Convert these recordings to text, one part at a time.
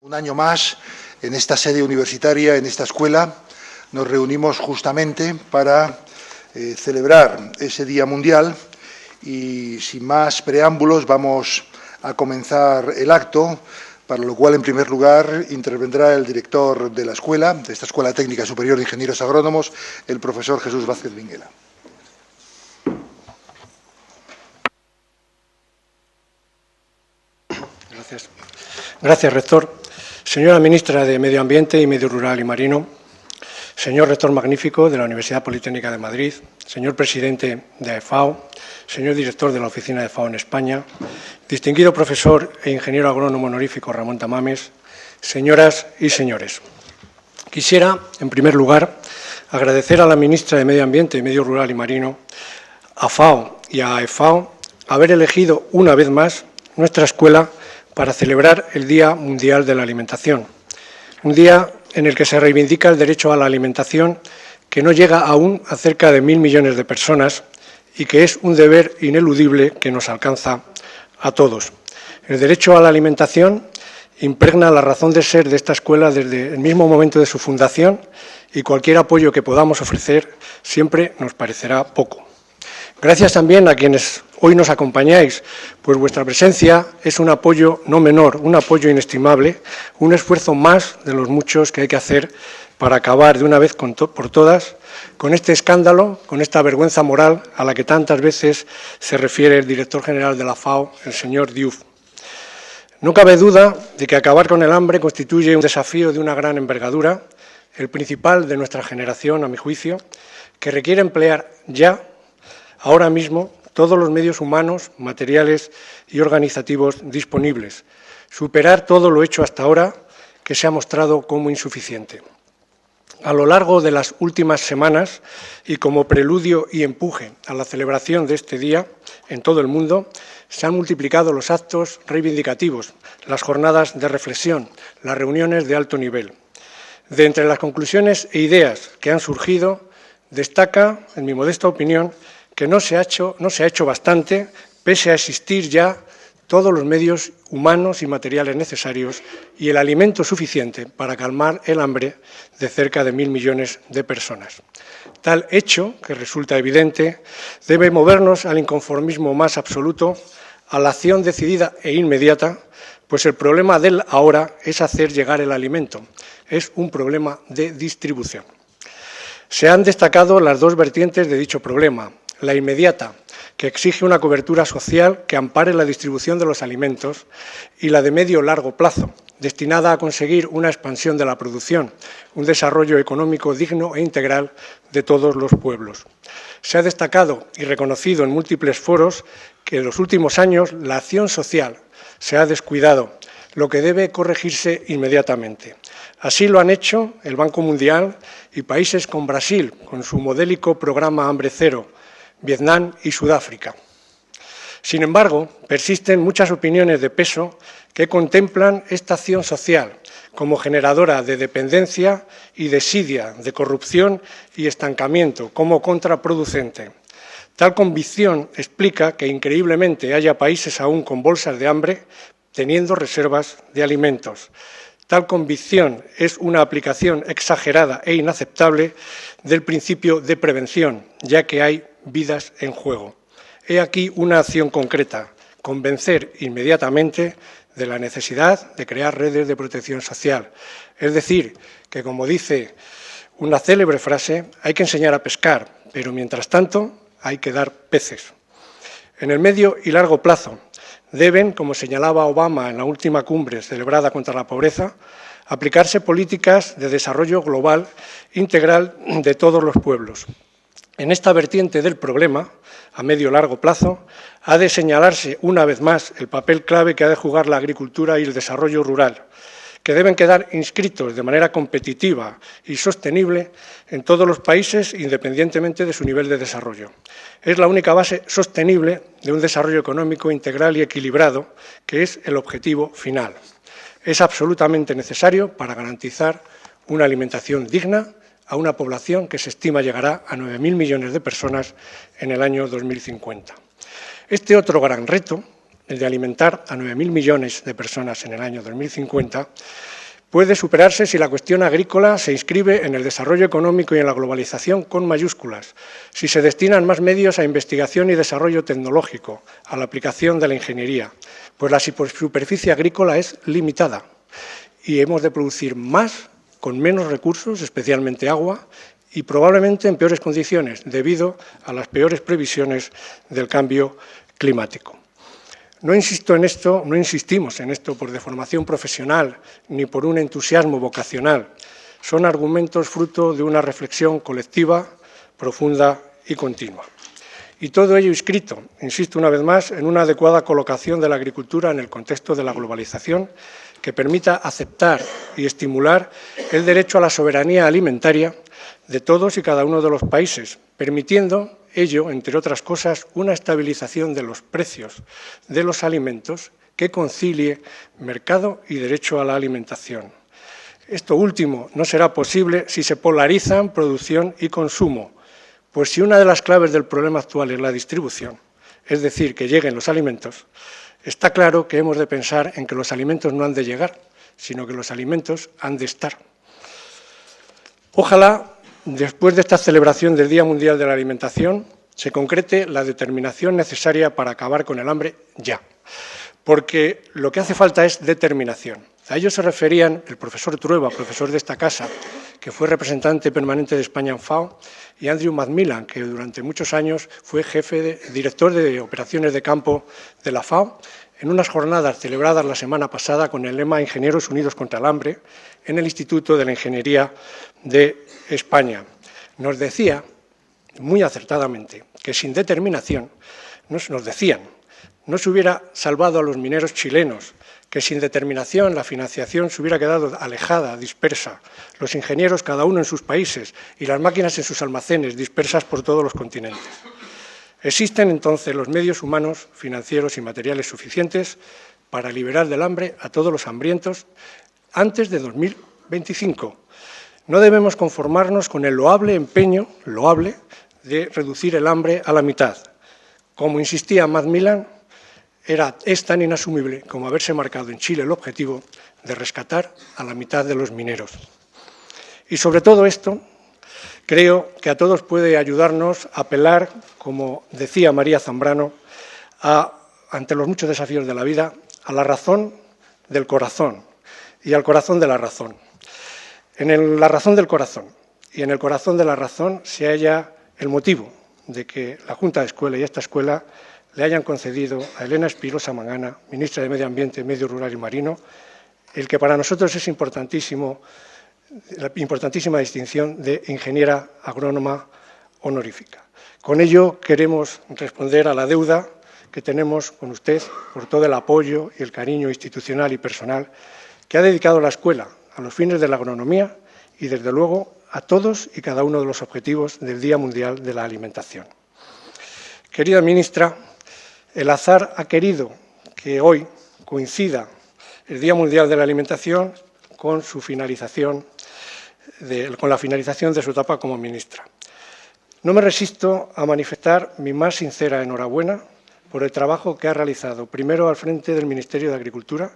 Un año más, en esta sede universitaria, en esta escuela, nos reunimos justamente para celebrar ese Día Mundial y, sin más preámbulos, vamos a comenzar el acto, para lo cual, en primer lugar, intervendrá el director de la escuela, de esta Escuela Técnica Superior de Ingenieros Agrónomos, el profesor Jesús Vázquez Vinguela. Gracias, rector. Señora ministra de Medio Ambiente y Medio Rural y Marino, señor rector magnífico de la Universidad Politécnica de Madrid, señor presidente de FAO, señor director de la oficina de FAO en España, distinguido profesor e ingeniero agrónomo honorífico Ramón Tamames, señoras y señores. Quisiera, en primer lugar, agradecer a la ministra de Medio Ambiente y Medio Rural y Marino, a FAO y a FAO haber elegido una vez más nuestra escuela para celebrar el Día Mundial de la Alimentación, un día en el que se reivindica el derecho a la alimentación que no llega aún a cerca de 1.000 millones de personas y que es un deber ineludible que nos alcanza a todos. El derecho a la alimentación impregna la razón de ser de esta escuela desde el mismo momento de su fundación y cualquier apoyo que podamos ofrecer siempre nos parecerá poco. Gracias también a quienes hoy nos acompañáis, pues vuestra presencia es un apoyo no menor, un apoyo inestimable, un esfuerzo más de los muchos que hay que hacer para acabar de una vez por todas con este escándalo, con esta vergüenza moral a la que tantas veces se refiere el director general de la FAO, el señor Diouf. No cabe duda de que acabar con el hambre constituye un desafío de una gran envergadura, el principal de nuestra generación, a mi juicio, que requiere emplear ya, ahora mismo, todos los medios humanos, materiales y organizativos disponibles, superar todo lo hecho hasta ahora que se ha mostrado como insuficiente. A lo largo de las últimas semanas y como preludio y empuje a la celebración de este día en todo el mundo, se han multiplicado los actos reivindicativos, las jornadas de reflexión, las reuniones de alto nivel. De entre las conclusiones e ideas que han surgido, destaca, en mi modesta opinión, que no se ha hecho bastante, pese a existir ya todos los medios humanos y materiales necesarios y el alimento suficiente para calmar el hambre de cerca de 1.000 millones de personas. Tal hecho, que resulta evidente, debe movernos al inconformismo más absoluto, a la acción decidida e inmediata, pues el problema del ahora es hacer llegar el alimento, es un problema de distribución. Se han destacado las dos vertientes de dicho problema: la inmediata, que exige una cobertura social que ampare la distribución de los alimentos, y la de medio-largo plazo, destinada a conseguir una expansión de la producción, un desarrollo económico digno e integral de todos los pueblos. Se ha destacado y reconocido en múltiples foros que en los últimos años la acción social se ha descuidado, lo que debe corregirse inmediatamente. Así lo han hecho el Banco Mundial y países como Brasil, con su modélico programa Hambre Cero, Vietnam y Sudáfrica. Sin embargo, persisten muchas opiniones de peso que contemplan esta acción social como generadora de dependencia y desidia, de corrupción y estancamiento, como contraproducente. Tal convicción explica que, increíblemente, haya países aún con bolsas de hambre teniendo reservas de alimentos. Tal convicción es una aplicación exagerada e inaceptable del principio de prevención, ya que hay vidas en juego. He aquí una acción concreta: convencer inmediatamente de la necesidad de crear redes de protección social. Es decir, que, como dice una célebre frase, hay que enseñar a pescar, pero mientras tanto hay que dar peces. En el medio y largo plazo deben, como señalaba Obama en la última cumbre celebrada contra la pobreza, aplicarse políticas de desarrollo global integral de todos los pueblos. En esta vertiente del problema, a medio y largo plazo, ha de señalarse una vez más el papel clave que ha de jugar la agricultura y el desarrollo rural, que deben quedar inscritos de manera competitiva y sostenible en todos los países, independientemente de su nivel de desarrollo. Es la única base sostenible de un desarrollo económico integral y equilibrado, que es el objetivo final. Es absolutamente necesario para garantizar una alimentación digna a una población que se estima llegará a 9.000 millones de personas en el año 2050. Este otro gran reto, el de alimentar a 9.000 millones de personas en el año 2050, puede superarse si la cuestión agrícola se inscribe en el desarrollo económico y en la globalización con mayúsculas, si se destinan más medios a investigación y desarrollo tecnológico, a la aplicación de la ingeniería, pues la superficie agrícola es limitada y hemos de producir más con menos recursos, especialmente agua, y probablemente en peores condiciones, debido a las peores previsiones del cambio climático. No insistimos en esto por deformación profesional ni por un entusiasmo vocacional. Son argumentos fruto de una reflexión colectiva, profunda y continua. Y todo ello inscrito, insisto una vez más, en una adecuada colocación de la agricultura en el contexto de la globalización que permita aceptar y estimular el derecho a la soberanía alimentaria de todos y cada uno de los países, permitiendo ello, entre otras cosas, una estabilización de los precios de los alimentos que concilie mercado y derecho a la alimentación. Esto último no será posible si se polarizan producción y consumo, pues si una de las claves del problema actual es la distribución, es decir, que lleguen los alimentos, está claro que hemos de pensar en que los alimentos no han de llegar, sino que los alimentos han de estar. Ojalá, después de esta celebración del Día Mundial de la Alimentación, se concrete la determinación necesaria para acabar con el hambre ya, porque lo que hace falta es determinación. A ello se referían el profesor Trueba, profesor de esta casa, que fue representante permanente de España en FAO, y Andrew Macmillan, que durante muchos años fue director de operaciones de campo de la FAO, en unas jornadas celebradas la semana pasada con el lema Ingenieros Unidos contra el Hambre en el Instituto de la Ingeniería de España. Nos decía, muy acertadamente, que sin determinación, nos decían, no se hubiera salvado a los mineros chilenos, que sin determinación la financiación se hubiera quedado alejada, dispersa, los ingenieros cada uno en sus países y las máquinas en sus almacenes, dispersas por todos los continentes. Existen entonces los medios humanos, financieros y materiales suficientes para liberar del hambre a todos los hambrientos antes de 2025. No debemos conformarnos con el loable empeño, de reducir el hambre a la mitad. Como insistía Macmillan, es tan inasumible como haberse marcado en Chile el objetivo de rescatar a la mitad de los mineros. Y sobre todo esto, creo que a todos puede ayudarnos a apelar, como decía María Zambrano, ante los muchos desafíos de la vida, a la razón del corazón y al corazón de la razón. En la razón del corazón y en el corazón de la razón se halla el motivo de que la Junta de Escuela y esta escuela le hayan concedido a Elena Espirosa Mangana, ministra de Medio Ambiente, Medio Rural y Marino, el que para nosotros es importantísima distinción de ingeniera agrónoma honorífica. Con ello queremos responder a la deuda que tenemos con usted por todo el apoyo y el cariño institucional y personal que ha dedicado la escuela a los fines de la agronomía y, desde luego, a todos y cada uno de los objetivos del Día Mundial de la Alimentación. Querida ministra, el azar ha querido que hoy coincida el Día Mundial de la Alimentación con la finalización de su etapa como ministra. No me resisto a manifestar mi más sincera enhorabuena por el trabajo que ha realizado, primero al frente del Ministerio de Agricultura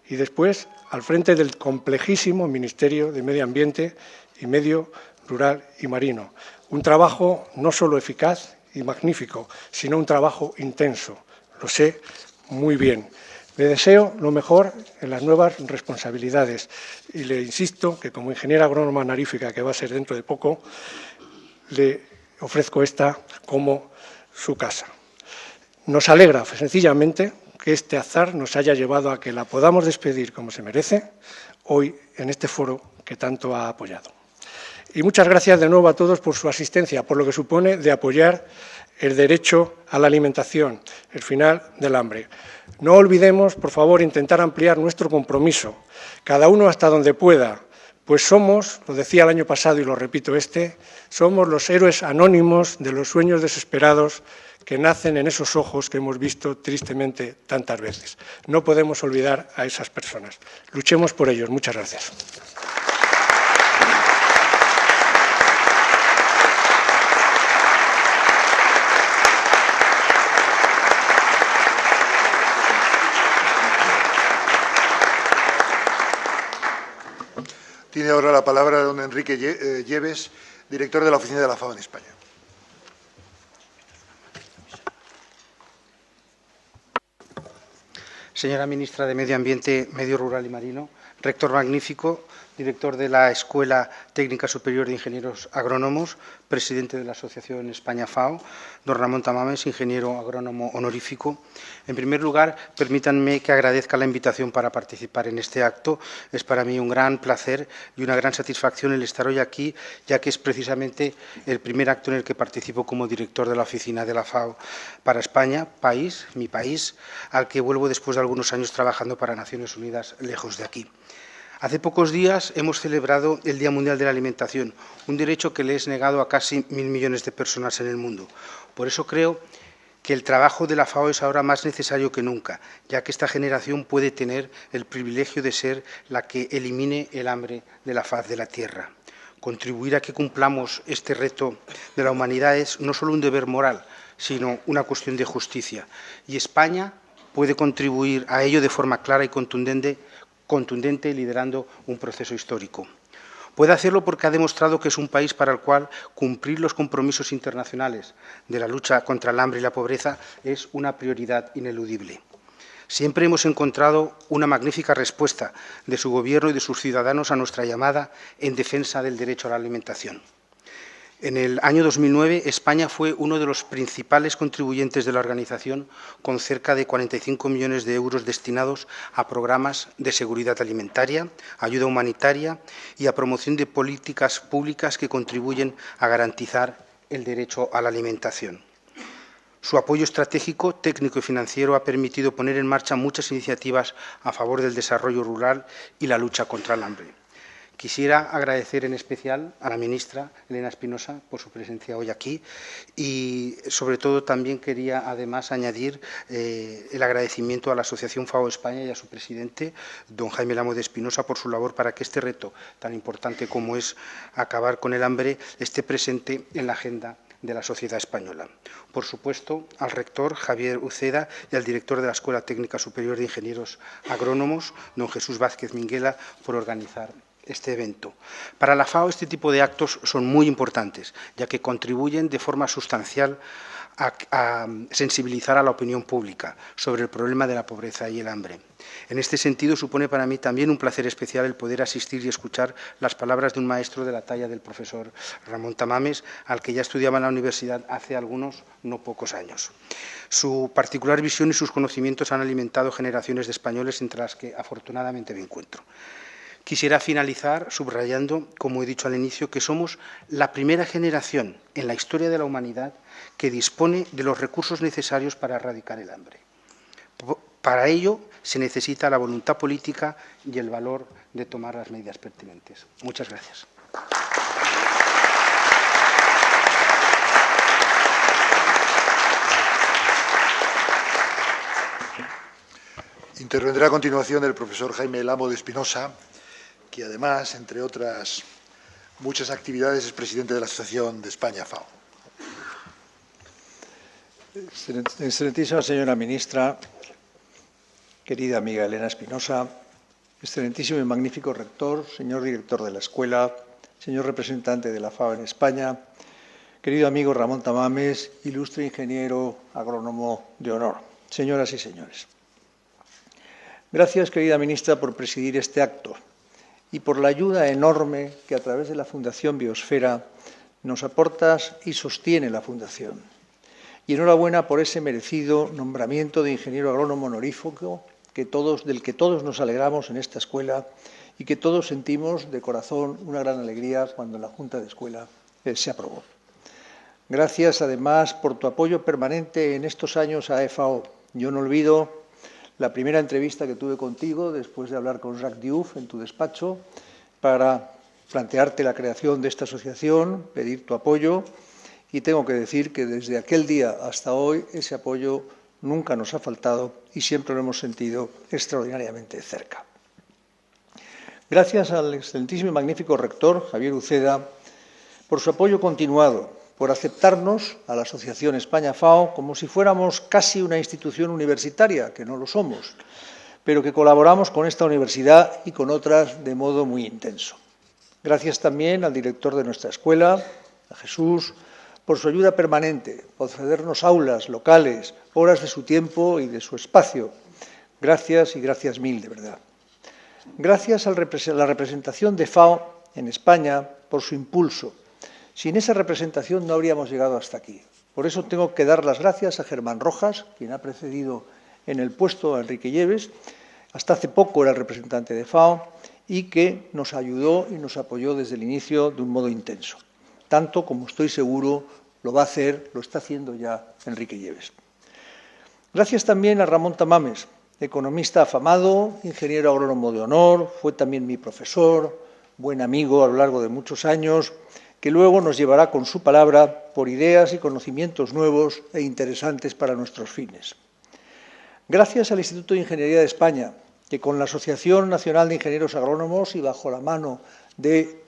y después al frente del complejísimo Ministerio de Medio Ambiente y Medio Rural y Marino. Un trabajo no solo eficaz y magnífico, sino un trabajo intenso. Lo sé muy bien. Le deseo lo mejor en las nuevas responsabilidades y le insisto que como ingeniera agrónoma honorífica, que va a ser dentro de poco, le ofrezco esta como su casa. Nos alegra sencillamente que este azar nos haya llevado a que la podamos despedir como se merece hoy en este foro que tanto ha apoyado. Y muchas gracias de nuevo a todos por su asistencia, por lo que supone de apoyar el derecho a la alimentación, el final del hambre. No olvidemos, por favor, intentar ampliar nuestro compromiso, cada uno hasta donde pueda, pues somos, lo decía el año pasado y lo repito somos los héroes anónimos de los sueños desesperados que nacen en esos ojos que hemos visto tristemente tantas veces. No podemos olvidar a esas personas. Luchemos por ellos. Muchas gracias. Tiene ahora la palabra don Enrique Lleves, director de la Oficina de la FAO en España. Señora Ministra de Medio Ambiente, Medio Rural y Marino, rector magnífico, director de la Escuela Técnica Superior de Ingenieros Agrónomos, presidente de la Asociación España FAO, don Ramón Tamames, ingeniero agrónomo honorífico. En primer lugar, permítanme que agradezca la invitación para participar en este acto. Es para mí un gran placer y una gran satisfacción el estar hoy aquí, ya que es precisamente el primer acto en el que participo como director de la Oficina de la FAO para España, mi país, al que vuelvo después de algunos años trabajando para Naciones Unidas lejos de aquí. Hace pocos días hemos celebrado el Día Mundial de la Alimentación, un derecho que le es negado a casi 1.000 millones de personas en el mundo. Por eso creo que el trabajo de la FAO es ahora más necesario que nunca, ya que esta generación puede tener el privilegio de ser la que elimine el hambre de la faz de la tierra. Contribuir a que cumplamos este reto de la humanidad es no solo un deber moral, sino una cuestión de justicia. Y España puede contribuir a ello de forma clara y contundente, liderando un proceso histórico. Puede hacerlo porque ha demostrado que es un país para el cual cumplir los compromisos internacionales de la lucha contra el hambre y la pobreza es una prioridad ineludible. Siempre hemos encontrado una magnífica respuesta de su Gobierno y de sus ciudadanos a nuestra llamada en defensa del derecho a la alimentación. En el año 2009, España fue uno de los principales contribuyentes de la organización, con cerca de 45 millones de euros destinados a programas de seguridad alimentaria, ayuda humanitaria y a promoción de políticas públicas que contribuyen a garantizar el derecho a la alimentación. Su apoyo estratégico, técnico y financiero ha permitido poner en marcha muchas iniciativas a favor del desarrollo rural y la lucha contra el hambre. Quisiera agradecer en especial a la ministra Elena Espinosa por su presencia hoy aquí y, sobre todo, también quería además añadir el agradecimiento a la Asociación FAO España y a su presidente, don Jaime Lamo de Espinosa, por su labor para que este reto tan importante como es acabar con el hambre esté presente en la agenda de la sociedad española. Por supuesto, al rector Javier Uceda y al director de la Escuela Técnica Superior de Ingenieros Agrónomos, don Jesús Vázquez Minguela, por organizar este evento. Para la FAO este tipo de actos son muy importantes, ya que contribuyen de forma sustancial a sensibilizar a la opinión pública sobre el problema de la pobreza y el hambre. En este sentido, supone para mí también un placer especial el poder asistir y escuchar las palabras de un maestro de la talla del profesor Ramón Tamames, al que ya estudiaba en la universidad hace algunos, no pocos años. Su particular visión y sus conocimientos han alimentado generaciones de españoles, entre las que afortunadamente me encuentro. Quisiera finalizar subrayando, como he dicho al inicio, que somos la primera generación en la historia de la humanidad que dispone de los recursos necesarios para erradicar el hambre. Para ello se necesita la voluntad política y el valor de tomar las medidas pertinentes. Muchas gracias. Intervendrá a continuación el profesor Jaime Lamo de Espinosa, que además, entre otras muchas actividades, es presidente de la Asociación de España FAO. Excelentísima señora ministra, querida amiga Elena Espinosa, excelentísimo y magnífico rector, señor director de la escuela, señor representante de la FAO en España, querido amigo Ramón Tamames, ilustre ingeniero agrónomo de honor, señoras y señores. Gracias, querida ministra, por presidir este acto y por la ayuda enorme que a través de la Fundación Biosfera nos aportas y sostiene la Fundación. Y enhorabuena por ese merecido nombramiento de ingeniero agrónomo honorífico del que todos nos alegramos en esta escuela y que todos sentimos de corazón una gran alegría cuando en la Junta de Escuela se aprobó. Gracias, además, por tu apoyo permanente en estos años a FAO. Yo no olvido la primera entrevista que tuve contigo después de hablar con Jacques Diouf en tu despacho para plantearte la creación de esta asociación, pedir tu apoyo, y tengo que decir que desde aquel día hasta hoy ese apoyo nunca nos ha faltado y siempre lo hemos sentido extraordinariamente cerca. Gracias al excelentísimo y magnífico rector Javier Uceda por su apoyo continuado, por aceptarnos a la Asociación España-FAO como si fuéramos casi una institución universitaria, que no lo somos, pero que colaboramos con esta universidad y con otras de modo muy intenso. Gracias también al director de nuestra escuela, a Jesús, por su ayuda permanente, por cedernos aulas, locales, horas de su tiempo y de su espacio. Gracias y gracias mil, de verdad. Gracias a la representación de FAO en España por su impulso. Sin esa representación no habríamos llegado hasta aquí. Por eso tengo que dar las gracias a Germán Rojas, quien ha precedido en el puesto a Enrique Lleves. Hasta hace poco era el representante de FAO y que nos ayudó y nos apoyó desde el inicio de un modo intenso. Tanto como estoy seguro lo va a hacer, lo está haciendo ya Enrique Lleves. Gracias también a Ramón Tamames, economista afamado, ingeniero agrónomo de honor, fue también mi profesor, buen amigo a lo largo de muchos años, que luego nos llevará con su palabra por ideas y conocimientos nuevos e interesantes para nuestros fines. Gracias al Instituto de Ingeniería de España, que con la Asociación Nacional de Ingenieros Agrónomos y bajo la mano de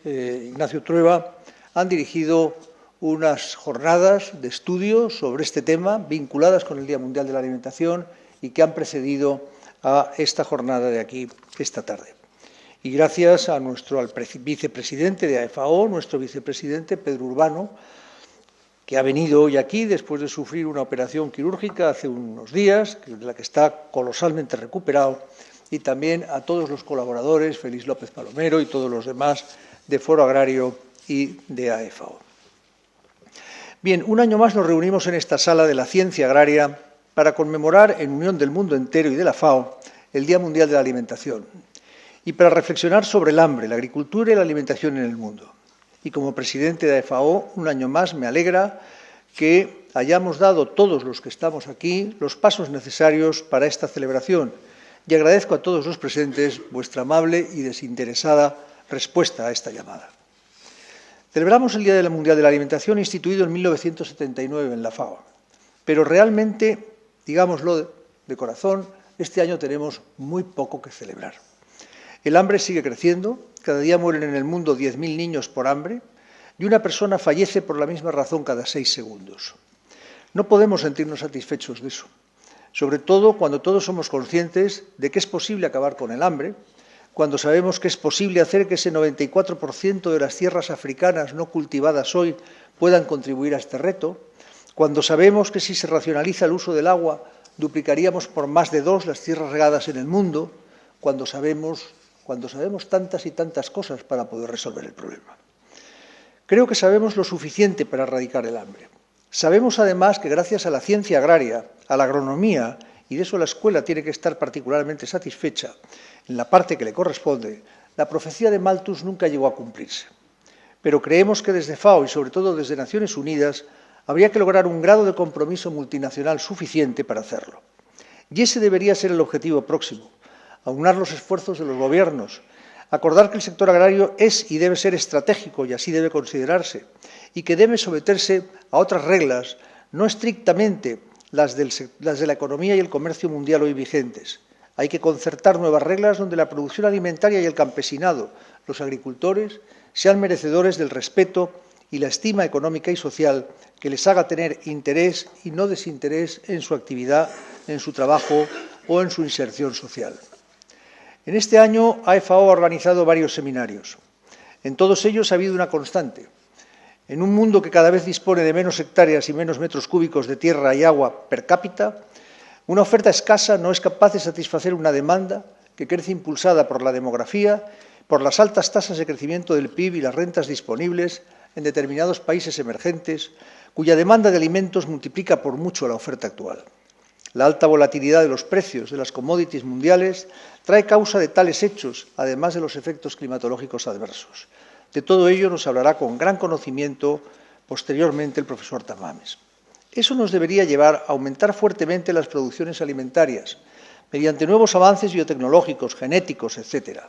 Ignacio Trueba han dirigido unas jornadas de estudio sobre este tema vinculadas con el Día Mundial de la Alimentación y que han precedido a esta jornada de aquí esta tarde. Y gracias a nuestro vicepresidente de AFAO, nuestro vicepresidente Pedro Urbano, que ha venido hoy aquí después de sufrir una operación quirúrgica hace unos días, de la que está colosalmente recuperado, y también a todos los colaboradores, Félix López Palomero y todos los demás de Foro Agrario y de AFAO. Bien, un año más nos reunimos en esta sala de la ciencia agraria para conmemorar, en unión del mundo entero y de la FAO, el Día Mundial de la Alimentación y para reflexionar sobre el hambre, la agricultura y la alimentación en el mundo. Y como presidente de FAO, un año más me alegra que hayamos dado todos los que estamos aquí los pasos necesarios para esta celebración y agradezco a todos los presentes vuestra amable y desinteresada respuesta a esta llamada. Celebramos el Día Mundial de la Alimentación instituido en 1979 en la FAO, pero realmente, digámoslo de corazón, este año tenemos muy poco que celebrar. El hambre sigue creciendo, cada día mueren en el mundo 10.000 niños por hambre y una persona fallece por la misma razón cada 6 segundos. No podemos sentirnos satisfechos de eso, sobre todo cuando todos somos conscientes de que es posible acabar con el hambre, cuando sabemos que es posible hacer que ese 94% de las tierras africanas no cultivadas hoy puedan contribuir a este reto, cuando sabemos que si se racionaliza el uso del agua duplicaríamos por más de 2 las tierras regadas en el mundo, cuando sabemos tantas y tantas cosas para poder resolver el problema. Creo que sabemos lo suficiente para erradicar el hambre. Sabemos además que gracias a la ciencia agraria, a la agronomía, y de eso la escuela tiene que estar particularmente satisfecha en la parte que le corresponde, la profecía de Malthus nunca llegó a cumplirse. Pero creemos que desde FAO y sobre todo desde Naciones Unidas habría que lograr un grado de compromiso multinacional suficiente para hacerlo. Y ese debería ser el objetivo próximo, aunar los esfuerzos de los gobiernos, acordar que el sector agrario es y debe ser estratégico y así debe considerarse, y que debe someterse a otras reglas, no estrictamente las de la economía y el comercio mundial hoy vigentes. Hay que concertar nuevas reglas donde la producción alimentaria y el campesinado, los agricultores, sean merecedores del respeto y la estima económica y social que les haga tener interés y no desinterés en su actividad, en su trabajo o en su inserción social. En este año, AFAO ha organizado varios seminarios. En todos ellos ha habido una constante. En un mundo que cada vez dispone de menos hectáreas y menos metros cúbicos de tierra y agua per cápita, una oferta escasa no es capaz de satisfacer una demanda que crece impulsada por la demografía, por las altas tasas de crecimiento del PIB y las rentas disponibles en determinados países emergentes, cuya demanda de alimentos multiplica por mucho la oferta actual. La alta volatilidad de los precios de las commodities mundiales trae causa de tales hechos, además de los efectos climatológicos adversos. De todo ello nos hablará con gran conocimiento posteriormente el profesor Tamames. Eso nos debería llevar a aumentar fuertemente las producciones alimentarias, mediante nuevos avances biotecnológicos, genéticos, etc.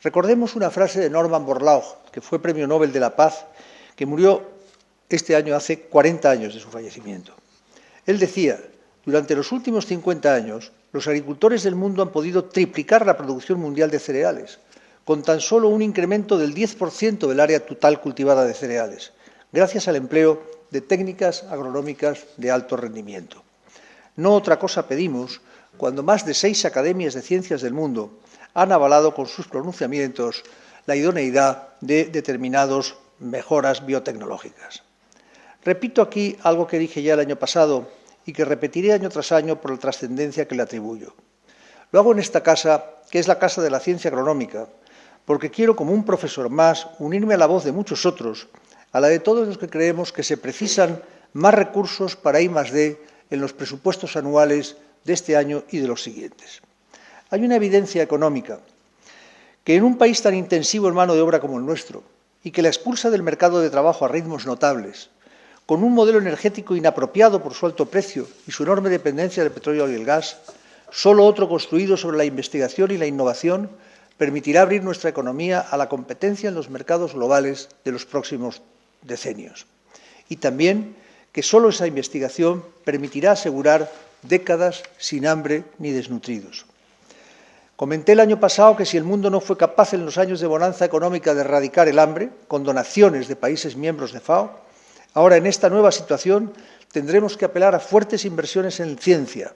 Recordemos una frase de Norman Borlaug, que fue Premio Nobel de la Paz, que murió este año hace 40 años de su fallecimiento. Él decía: durante los últimos 50 años, los agricultores del mundo han podido triplicar la producción mundial de cereales, con tan solo un incremento del 10% del área total cultivada de cereales, gracias al empleo de técnicas agronómicas de alto rendimiento. No otra cosa pedimos cuando más de 6 academias de ciencias del mundo han avalado con sus pronunciamientos la idoneidad de determinadas mejoras biotecnológicas. Repito aquí algo que dije ya el año pasado y que repetiré año tras año por la trascendencia que le atribuyo. Lo hago en esta casa, que es la Casa de la Ciencia Agronómica, porque quiero, como un profesor más, unirme a la voz de muchos otros, a la de todos los que creemos que se precisan más recursos para I+D en los presupuestos anuales de este año y de los siguientes. Hay una evidencia económica, que en un país tan intensivo en mano de obra como el nuestro, y que la expulsa del mercado de trabajo a ritmos notables, con un modelo energético inapropiado por su alto precio y su enorme dependencia del petróleo y el gas, solo otro construido sobre la investigación y la innovación permitirá abrir nuestra economía a la competencia en los mercados globales de los próximos decenios. Y también que solo esa investigación permitirá asegurar décadas sin hambre ni desnutridos. Comenté el año pasado que si el mundo no fue capaz en los años de bonanza económica de erradicar el hambre, con donaciones de países miembros de FAO, ahora en esta nueva situación tendremos que apelar a fuertes inversiones en ciencia,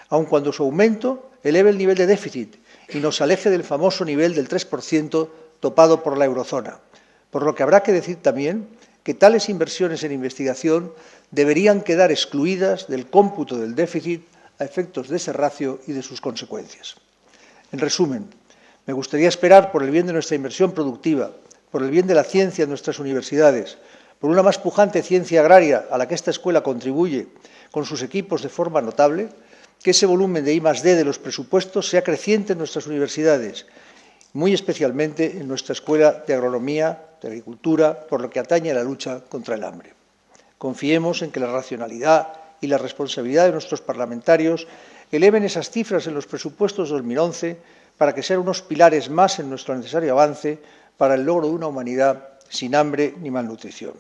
aun cuando su aumento eleve el nivel de déficit y nos aleje del famoso nivel del 3% topado por la eurozona, por lo que habrá que decir también que tales inversiones en investigación deberían quedar excluidas del cómputo del déficit a efectos de ese ratio y de sus consecuencias. En resumen, me gustaría esperar, por el bien de nuestra inversión productiva, por el bien de la ciencia en nuestras universidades, por una más pujante ciencia agraria a la que esta escuela contribuye con sus equipos de forma notable, que ese volumen de I+D de los presupuestos sea creciente en nuestras universidades, muy especialmente en nuestra Escuela de Agronomía, de Agricultura, por lo que atañe a la lucha contra el hambre. Confiemos en que la racionalidad y la responsabilidad de nuestros parlamentarios eleven esas cifras en los presupuestos 2011 para que sean unos pilares más en nuestro necesario avance para el logro de una humanidad sin hambre ni malnutrición.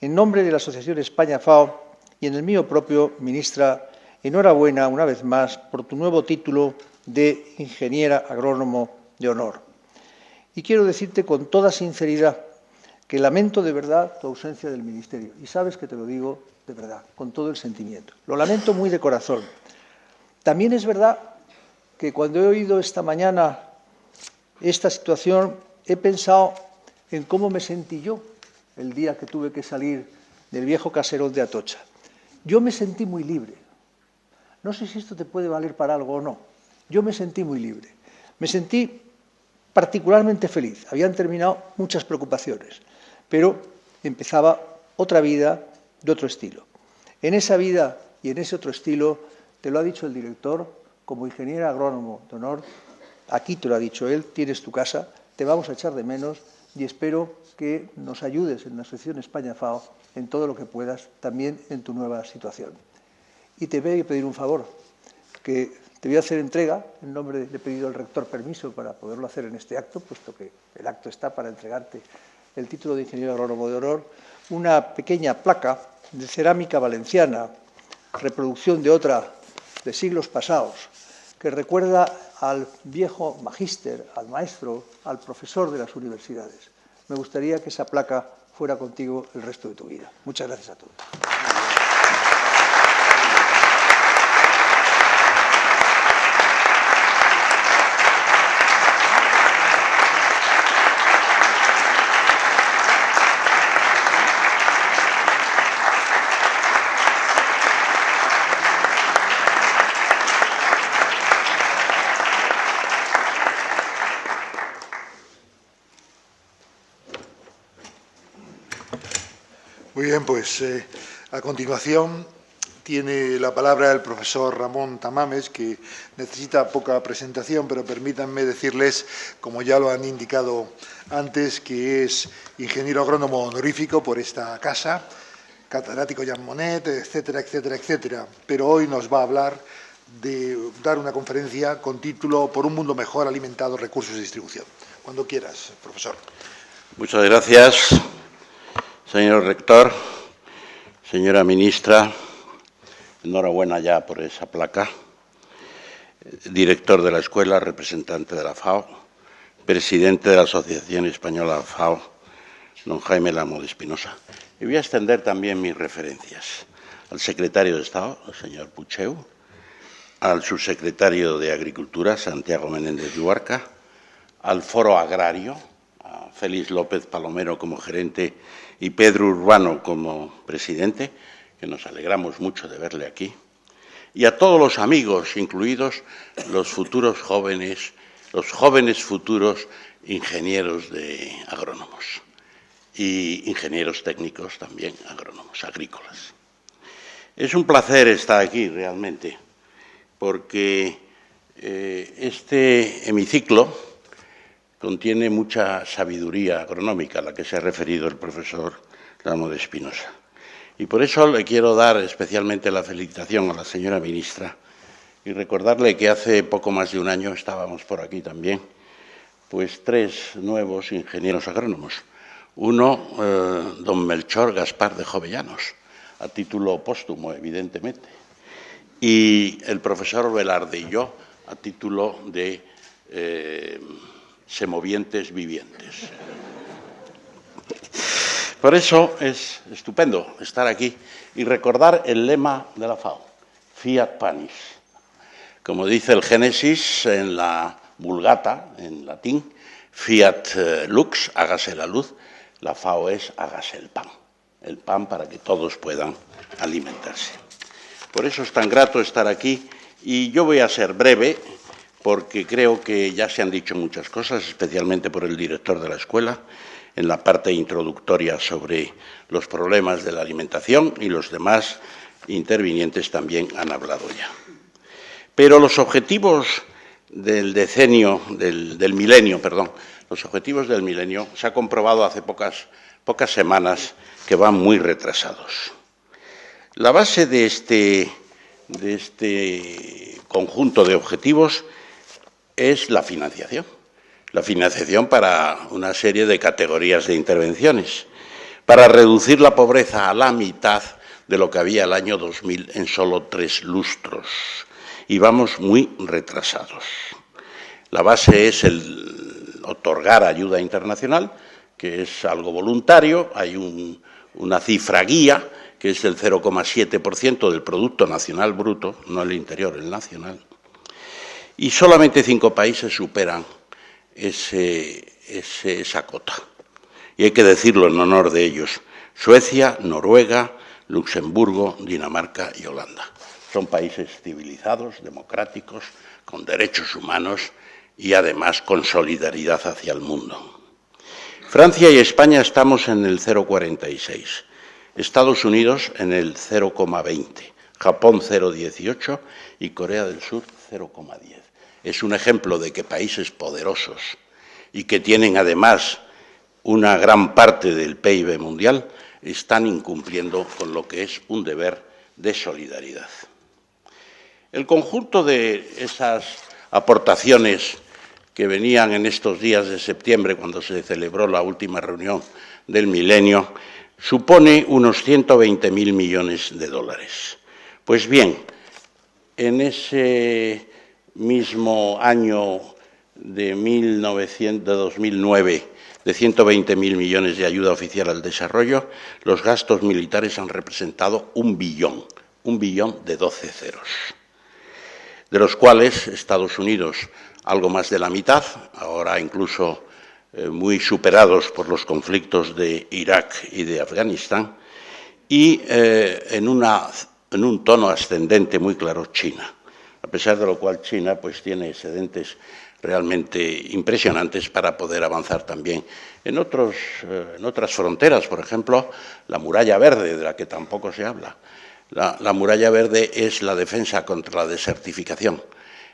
En nombre de la Asociación España-FAO y en el mío propio, ministra, enhorabuena una vez más por tu nuevo título de ingeniera agrónomo de honor. Y quiero decirte con toda sinceridad que lamento de verdad tu ausencia del ministerio. Y sabes que te lo digo de verdad, con todo el sentimiento. Lo lamento muy de corazón. También es verdad que cuando he oído esta mañana esta situación, he pensado en cómo me sentí yo el día que tuve que salir del viejo caserón de Atocha. Yo me sentí muy libre. No sé si esto te puede valer para algo o no. Yo me sentí muy libre. Me sentí particularmente feliz. Habían terminado muchas preocupaciones, pero empezaba otra vida de otro estilo. En esa vida y en ese otro estilo, te lo ha dicho el director, como ingeniera agrónomo de honor, aquí te lo ha dicho él, tienes tu casa, te vamos a echar de menos y espero que nos ayudes en la Asociación España-FAO en todo lo que puedas, también en tu nueva situación. Y te voy a pedir un favor, que te voy a hacer entrega, en nombre le he pedido al rector permiso para poderlo hacer en este acto, puesto que el acto está para entregarte el título de ingeniero agrónomo de honor, una pequeña placa de cerámica valenciana, reproducción de otra de siglos pasados, que recuerda al viejo magíster, al maestro, al profesor de las universidades. Me gustaría que esa placa fuera contigo el resto de tu vida. Muchas gracias a todos. Muy bien, pues a continuación tiene la palabra el profesor Ramón Tamames, que necesita poca presentación, pero permítanme decirles, como ya lo han indicado antes, que es ingeniero agrónomo honorífico por esta casa, catedrático Jean Monnet, etcétera, etcétera, etcétera. Pero hoy nos va a hablar de dar una conferencia con título Por un mundo mejor alimentado, recursos y distribución. Cuando quieras, profesor. Muchas gracias, señor rector, señora ministra. Enhorabuena ya por esa placa. Director de la escuela, representante de la FAO, presidente de la Asociación Española FAO, don Jaime Lamo de Espinosa. Y voy a extender también mis referencias al secretario de Estado, el señor Pucheu, al subsecretario de Agricultura, Santiago Menéndez Lluarca, al Foro Agrario, a Félix López Palomero como gerente y Pedro Urbano como presidente, que nos alegramos mucho de verle aquí, y a todos los amigos, incluidos los jóvenes futuros ingenieros agrónomos y ingenieros técnicos también agrónomos, agrícolas. Es un placer estar aquí realmente, porque este hemiciclo contiene mucha sabiduría agronómica a la que se ha referido el profesor Ramos de Espinosa. Y por eso le quiero dar especialmente la felicitación a la señora ministra y recordarle que hace poco más de un año estábamos por aquí también, pues 3 nuevos ingenieros agrónomos. Uno, don Melchor Gaspar de Jovellanos, a título póstumo, evidentemente, y el profesor Velarde y yo, a título de semovientes vivientes. Por eso es estupendo estar aquí y recordar el lema de la FAO, Fiat Panis. Como dice el Génesis en la Vulgata, en latín, Fiat Lux, hágase la luz, la FAO es hágase el pan para que todos puedan alimentarse. Por eso es tan grato estar aquí y yo voy a ser breve porque creo que ya se han dicho muchas cosas, especialmente por el director de la escuela, en la parte introductoria sobre los problemas de la alimentación y los demás intervinientes también han hablado ya. Pero los objetivos del milenio, los objetivos del milenio se ha comprobado hace pocas semanas que van muy retrasados. La base de este conjunto de objetivos es la financiación para una serie de categorías de intervenciones, para reducir la pobreza a la mitad de lo que había el año 2000 en solo 3 lustros, y vamos muy retrasados. La base es el otorgar ayuda internacional, que es algo voluntario, hay una cifra guía, que es el 0,7% del Producto Nacional Bruto, no el interior, el nacional, y solamente 5 países superan esa cota. Y hay que decirlo en honor de ellos: Suecia, Noruega, Luxemburgo, Dinamarca y Holanda. Son países civilizados, democráticos, con derechos humanos y además con solidaridad hacia el mundo. Francia y España estamos en el 0,46, Estados Unidos en el 0,20, Japón 0,18 y Corea del Sur 0,10. Es un ejemplo de que países poderosos y que tienen además una gran parte del PIB mundial están incumpliendo con lo que es un deber de solidaridad. El conjunto de esas aportaciones que venían en estos días de septiembre, cuando se celebró la última reunión del milenio, supone unos 120.000 millones de dólares. Pues bien, en ese mismo año de 2009, de 120.000 millones de ayuda oficial al desarrollo, los gastos militares han representado 1 billón de 12 ceros, de los cuales Estados Unidos algo más de la mitad, ahora incluso muy superados por los conflictos de Irak y de Afganistán, y en un tono ascendente muy claro China, a pesar de lo cual China pues tiene excedentes realmente impresionantes para poder avanzar también en otras fronteras, por ejemplo, la muralla verde, de la que tampoco se habla. La muralla verde es la defensa contra la desertificación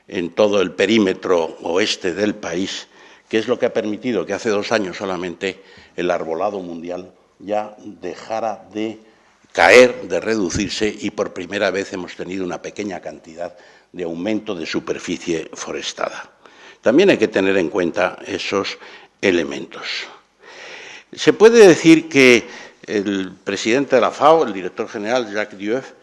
en todo el perímetro oeste del país, que es lo que ha permitido que hace 2 años solamente el arbolado mundial ya dejara de caer, de reducirse, y por primera vez hemos tenido una pequeña cantidad de aumento de superficie forestada. También hay que tener en cuenta esos elementos. Se puede decir que el presidente de la FAO, el director general Jacques Dieuf,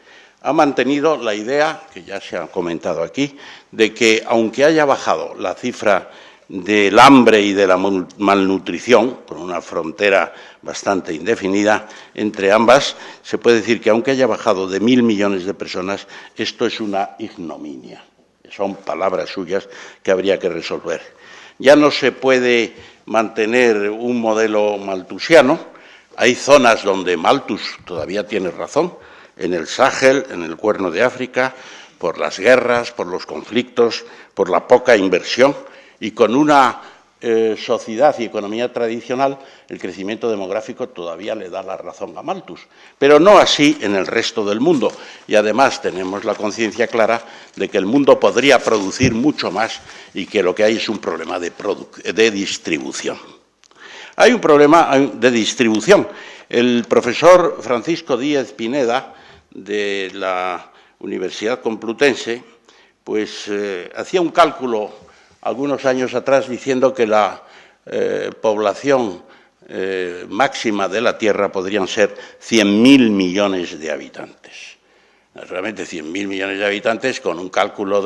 ha mantenido la idea, que ya se ha comentado aquí, de que aunque haya bajado la cifra del hambre y de la malnutrición, con una frontera bastante indefinida entre ambas, se puede decir que aunque haya bajado de 1.000 millones de personas, esto es una ignominia. Son palabras suyas que habría que resolver. Ya no se puede mantener un modelo malthusiano. Hay zonas donde Malthus todavía tiene razón, en el Sáhel, en el Cuerno de África, por las guerras, por los conflictos, por la poca inversión, y con una sociedad y economía tradicional, el crecimiento demográfico todavía le da la razón a Malthus, pero no así en el resto del mundo. Y además tenemos la conciencia clara de que el mundo podría producir mucho más y que lo que hay es un problema de distribución. Hay un problema de distribución. El profesor Francisco Díez Pineda, de la Universidad Complutense, pues hacía un cálculo algunos años atrás diciendo que la población máxima de la Tierra podrían ser 100.000 millones de habitantes. Realmente 100.000 millones de habitantes con un cálculo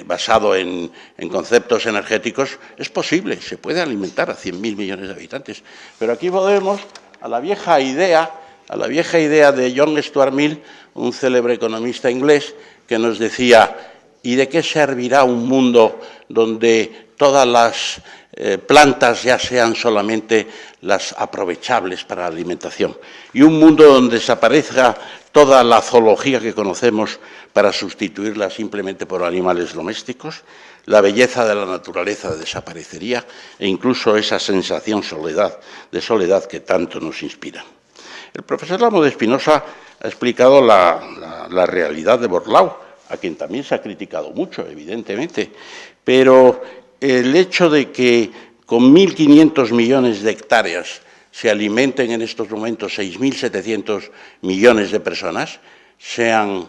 basado en conceptos energéticos es posible, se puede alimentar a 100.000 millones de habitantes. Pero aquí volvemos a la vieja idea de John Stuart Mill, un célebre economista inglés, que nos decía: ¿y de qué servirá un mundo donde todas las plantas ya sean solamente las aprovechables para la alimentación? Y un mundo donde desaparezca toda la zoología que conocemos para sustituirla simplemente por animales domésticos. La belleza de la naturaleza desaparecería e incluso esa sensación de soledad que tanto nos inspira. El profesor Lamo de Espinosa ha explicado la realidad de Borlao, a quien también se ha criticado mucho, evidentemente, pero el hecho de que con 1.500 millones de hectáreas se alimenten en estos momentos 6.700 millones de personas, sean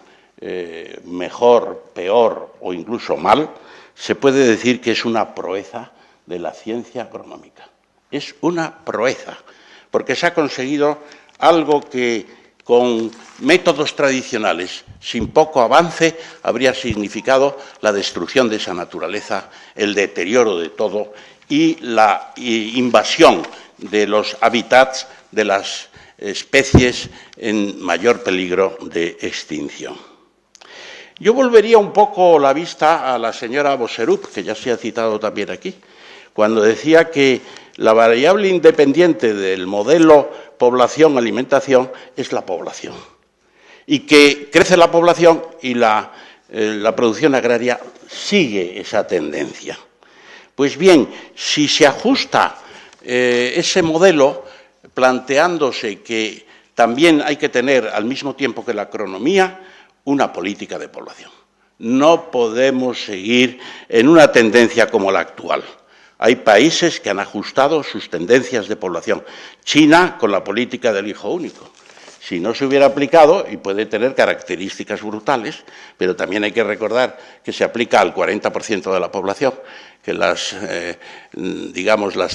mejor, peor o incluso mal, se puede decir que es una proeza de la ciencia agronómica. Es una proeza, porque se ha conseguido algo que con métodos tradicionales, sin poco avance, habría significado la destrucción de esa naturaleza, el deterioro de todo y la invasión de los hábitats de las especies en mayor peligro de extinción. Yo volvería un poco la vista a la señora Boserup, que ya se ha citado también aquí, cuando decía que la variable independiente del modelo población-alimentación es la población, y que crece la población y la producción agraria sigue esa tendencia. Pues bien, si se ajusta ese modelo, planteándose que también hay que tener, al mismo tiempo que la agronomía, una política de población. No podemos seguir en una tendencia como la actual. Hay países que han ajustado sus tendencias de población. China, con la política del hijo único. Si no se hubiera aplicado, y puede tener características brutales, pero también hay que recordar que se aplica al 40% de la población, que las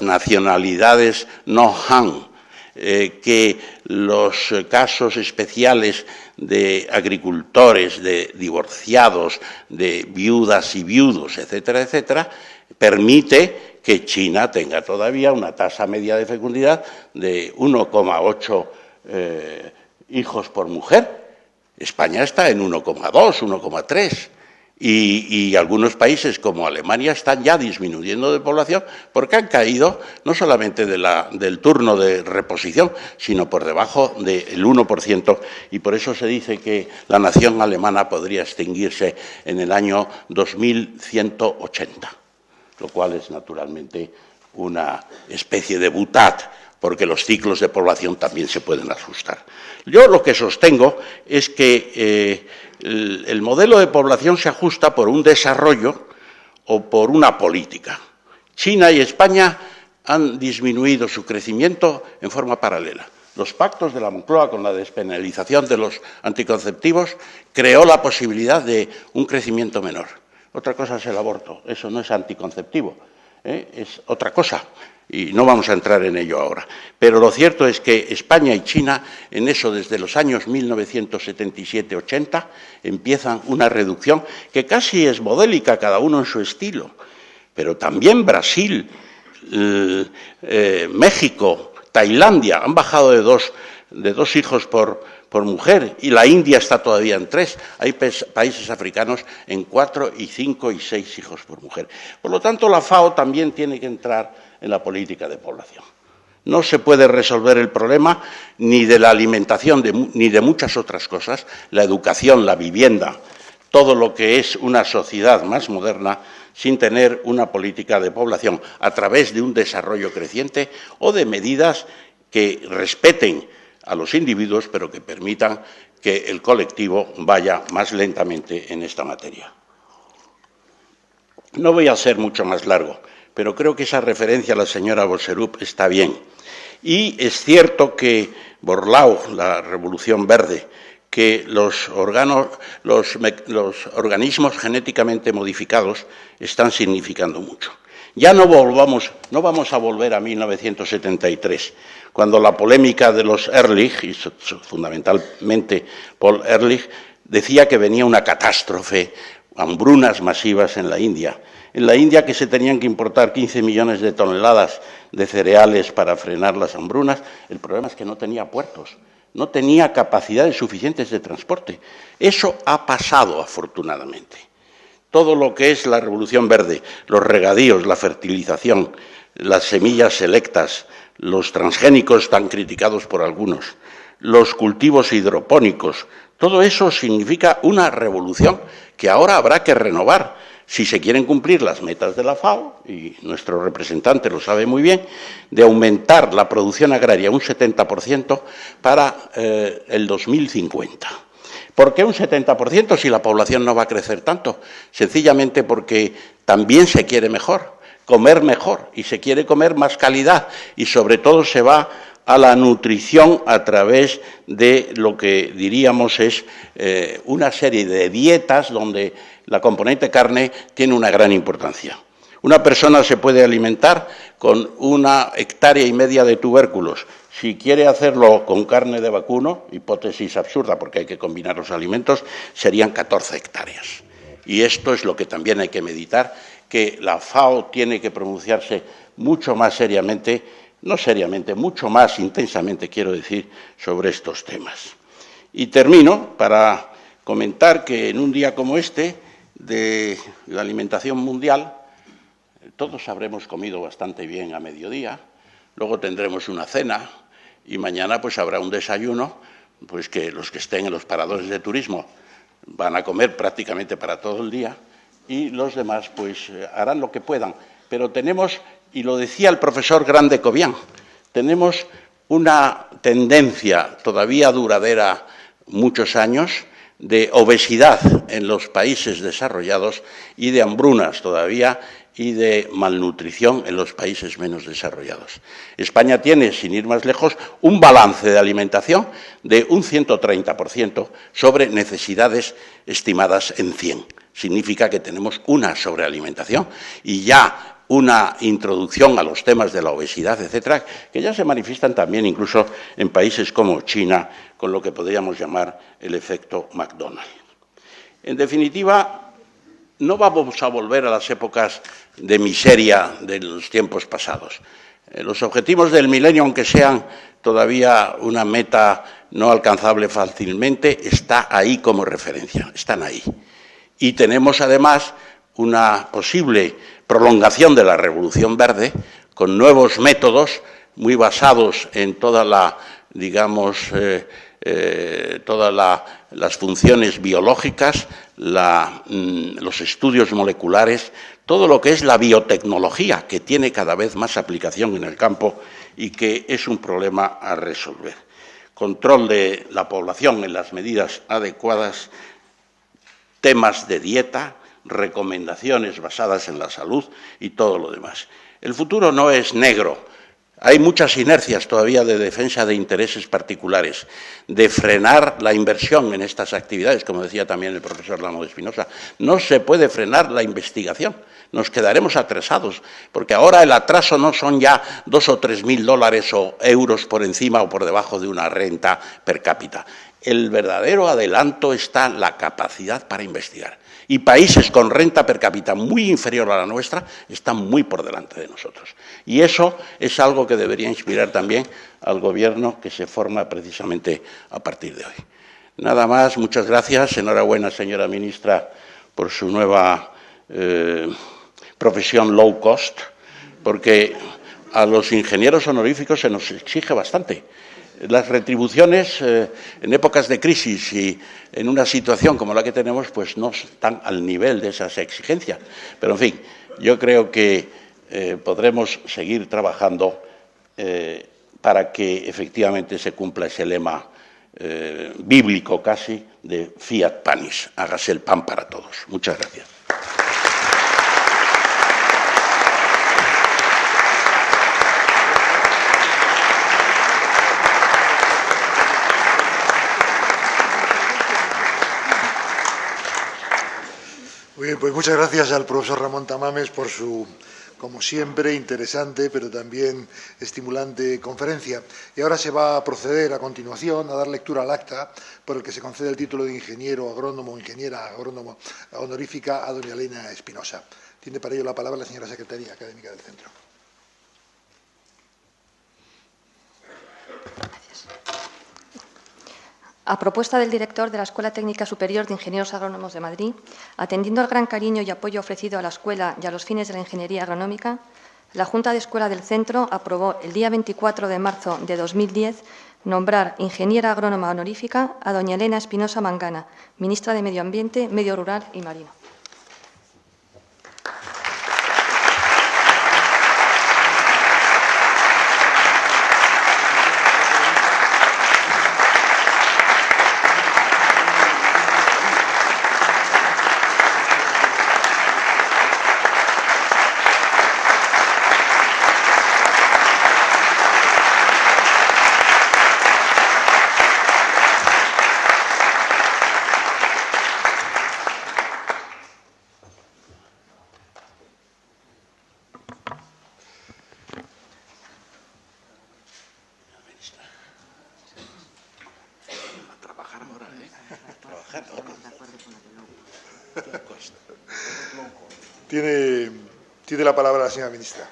nacionalidades no Han, que los casos especiales de agricultores, de divorciados, de viudas y viudos, etcétera, etcétera, permite que China tenga todavía una tasa media de fecundidad de 1,8 hijos por mujer. España está en 1,2, 1,3. Y algunos países como Alemania están ya disminuyendo de población porque han caído no solamente del turno de reposición, sino por debajo del 1%, y por eso se dice que la nación alemana podría extinguirse en el año 2180, lo cual es naturalmente una especie de butad, porque los ciclos de población también se pueden ajustar. Yo lo que sostengo es que el modelo de población se ajusta por un desarrollo o por una política. China y España han disminuido su crecimiento en forma paralela. Los pactos de la Moncloa con la despenalización de los anticonceptivos creó la posibilidad de un crecimiento menor. Otra cosa es el aborto, eso no es anticonceptivo, es otra cosa. Y no vamos a entrar en ello ahora. Pero lo cierto es que España y China, en eso desde los años 1977-80, empiezan una reducción que casi es modélica, cada uno en su estilo. Pero también Brasil, México, Tailandia han bajado de 2 de 2 hijos por mujer, y la India está todavía en 3. Hay países africanos en 4 y 5 y 6 hijos por mujer. Por lo tanto, la FAO también tiene que entrar en la política de población. No se puede resolver el problema ni de la alimentación ni de muchas otras cosas, la educación, la vivienda, todo lo que es una sociedad más moderna, sin tener una política de población a través de un desarrollo creciente o de medidas que respeten a los individuos, pero que permitan que el colectivo vaya más lentamente en esta materia. No voy a ser mucho más largo, pero creo que esa referencia a la señora Boserup está bien. Y es cierto que Borlao, la Revolución Verde, que los organismos genéticamente modificados están significando mucho. Ya no vamos a volver a 1973, cuando la polémica de los Ehrlich, y fundamentalmente Paul Ehrlich, decía que venía una catástrofe, hambrunas masivas en la India, que se tenían que importar 15 millones de toneladas de cereales para frenar las hambrunas. El problema es que no tenía puertos, no tenía capacidades suficientes de transporte. Eso ha pasado, afortunadamente. Todo lo que es la Revolución Verde, los regadíos, la fertilización, las semillas selectas, los transgénicos tan criticados por algunos, los cultivos hidropónicos, todo eso significa una revolución que ahora habrá que renovar si se quieren cumplir las metas de la FAO, y nuestro representante lo sabe muy bien, de aumentar la producción agraria un 70% para el 2050. ¿Por qué un 70% si la población no va a crecer tanto? Sencillamente porque también se quiere mejor, comer mejor, y se quiere comer más calidad, y sobre todo se va a la nutrición a través de lo que diríamos es una serie de dietas donde la componente carne tiene una gran importancia. Una persona se puede alimentar con 1,5 hectáreas de tubérculos. Si quiere hacerlo con carne de vacuno, hipótesis absurda porque hay que combinar los alimentos, serían 14 hectáreas. Y esto es lo que también hay que meditar, que la FAO tiene que pronunciarse mucho más seriamente, no seriamente, mucho más intensamente, quiero decir, sobre estos temas. Y termino para comentar que en un día como este, de la alimentación mundial, todos habremos comido bastante bien a mediodía, luego tendremos una cena y mañana pues habrá un desayuno, pues que los que estén en los paradores de turismo van a comer prácticamente para todo el día y los demás pues harán lo que puedan. Pero tenemos, y lo decía el profesor Grande Cobian, tenemos una tendencia todavía duradera muchos años de obesidad en los países desarrollados y de hambrunas todavía y de malnutrición en los países menos desarrollados. España tiene, sin ir más lejos, un balance de alimentación de un 130% sobre necesidades estimadas en 100. Significa que tenemos una sobrealimentación y ya una introducción a los temas de la obesidad, etcétera, que ya se manifiestan también incluso en países como China, con lo que podríamos llamar el efecto McDonald's. En definitiva, no vamos a volver a las épocas de miseria de los tiempos pasados. Los objetivos del milenio, aunque sean todavía una meta no alcanzable fácilmente, está ahí como referencia, están ahí. Y tenemos además una posible prolongación de la Revolución Verde con nuevos métodos muy basados en toda la, digamos, las funciones biológicas, los estudios moleculares, todo lo que es la biotecnología, que tiene cada vez más aplicación en el campo y que es un problema a resolver. Control de la población en las medidas adecuadas, temas de dieta, recomendaciones basadas en la salud y todo lo demás. El futuro no es negro. Hay muchas inercias todavía de defensa de intereses particulares, de frenar la inversión en estas actividades, como decía también el profesor Lamo de Espinosa. No se puede frenar la investigación, nos quedaremos atrasados, porque ahora el atraso no son ya 2 o 3 mil dólares o euros por encima o por debajo de una renta per cápita. El verdadero adelanto está en la capacidad para investigar. Y países con renta per cápita muy inferior a la nuestra están muy por delante de nosotros. Y eso es algo que debería inspirar también al Gobierno que se forma precisamente a partir de hoy. Nada más, muchas gracias. Enhorabuena, señora ministra, por su nueva profesión low cost, porque a los ingenieros honoríficos se nos exige bastante. Las retribuciones en épocas de crisis y en una situación como la que tenemos, pues no están al nivel de esas exigencias. Pero, en fin, yo creo que podremos seguir trabajando para que efectivamente se cumpla ese lema bíblico casi de fiat panis, hágase el pan para todos. Muchas gracias. Muy bien, pues muchas gracias al profesor Ramón Tamames por su, como siempre, interesante, pero también estimulante conferencia. Y ahora se va a proceder a continuación a dar lectura al acta por el que se concede el título de ingeniero agrónomo, ingeniera agrónomo honorífica a doña Elena Espinosa. Tiene para ello la palabra la señora secretaria académica del centro. A propuesta del director de la Escuela Técnica Superior de Ingenieros Agrónomos de Madrid, atendiendo al gran cariño y apoyo ofrecido a la escuela y a los fines de la ingeniería agronómica, la Junta de Escuela del Centro aprobó el día 24 de marzo de 2010 nombrar ingeniera agrónoma honorífica a doña Elena Espinosa Mangana, ministra de Medio Ambiente, Medio Rural y Marino. Tiene la palabra la señora ministra.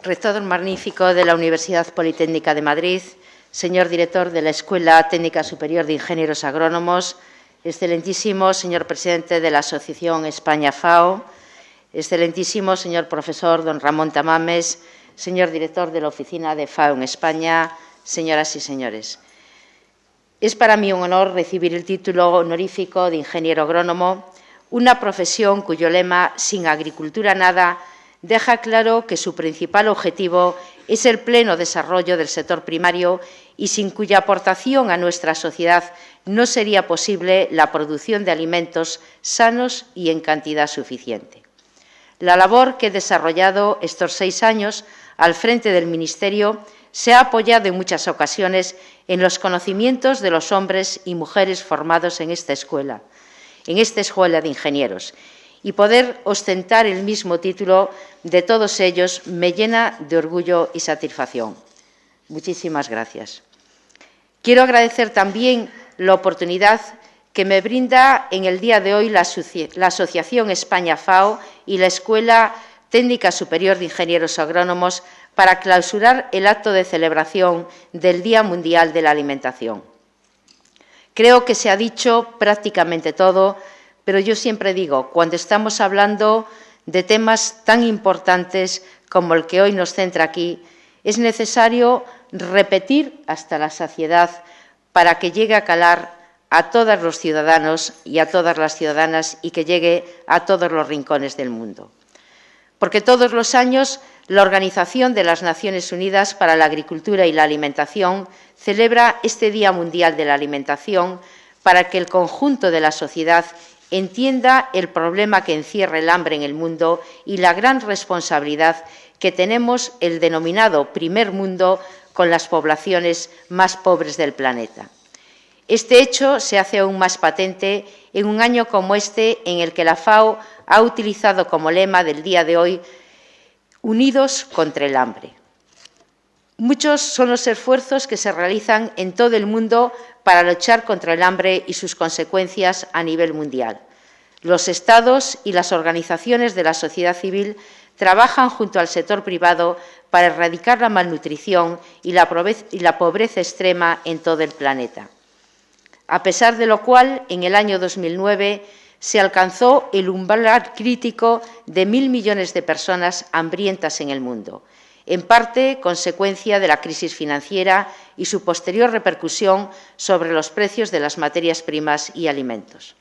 Rector magnífico de la Universidad Politécnica de Madrid, señor director de la Escuela Técnica Superior de Ingenieros Agrónomos, excelentísimo señor presidente de la Asociación España-FAO, excelentísimo señor profesor don Ramón Tamames, señor director de la Oficina de FAO en España, señoras y señores. Es para mí un honor recibir el título honorífico de ingeniero agrónomo, una profesión cuyo lema «Sin agricultura nada» deja claro que su principal objetivo es el pleno desarrollo del sector primario y sin cuya aportación a nuestra sociedad no sería posible la producción de alimentos sanos y en cantidad suficiente. La labor que he desarrollado estos 6 años al frente del Ministerio se ha apoyado en muchas ocasiones en los conocimientos de los hombres y mujeres formados en esta escuela de ingenieros, y poder ostentar el mismo título de todos ellos me llena de orgullo y satisfacción. Muchísimas gracias. Quiero agradecer también la oportunidad que me brinda en el día de hoy la Asociación España-FAO y la Escuela Técnica Superior de Ingenieros Agrónomos para clausurar el acto de celebración del Día Mundial de la Alimentación. Creo que se ha dicho prácticamente todo, pero yo siempre digo, cuando estamos hablando de temas tan importantes como el que hoy nos centra aquí, es necesario repetir hasta la saciedad para que llegue a calar a todos los ciudadanos y a todas las ciudadanas y que llegue a todos los rincones del mundo. Porque todos los años la Organización de las Naciones Unidas para la Agricultura y la Alimentación celebra este Día Mundial de la Alimentación para que el conjunto de la sociedad entienda el problema que encierra el hambre en el mundo y la gran responsabilidad que tenemos el denominado primer mundo con las poblaciones más pobres del planeta. Este hecho se hace aún más patente en un año como este en el que la FAO ha utilizado como lema del día de hoy «Unidos contra el hambre». Muchos son los esfuerzos que se realizan en todo el mundo para luchar contra el hambre y sus consecuencias a nivel mundial. Los Estados y las organizaciones de la sociedad civil trabajan junto al sector privado para erradicar la malnutrición y la pobreza extrema en todo el planeta. A pesar de lo cual, en el año 2009 se alcanzó el umbral crítico de 1.000 millones de personas hambrientas en el mundo, en parte consecuencia de la crisis financiera y su posterior repercusión sobre los precios de las materias primas y alimentos.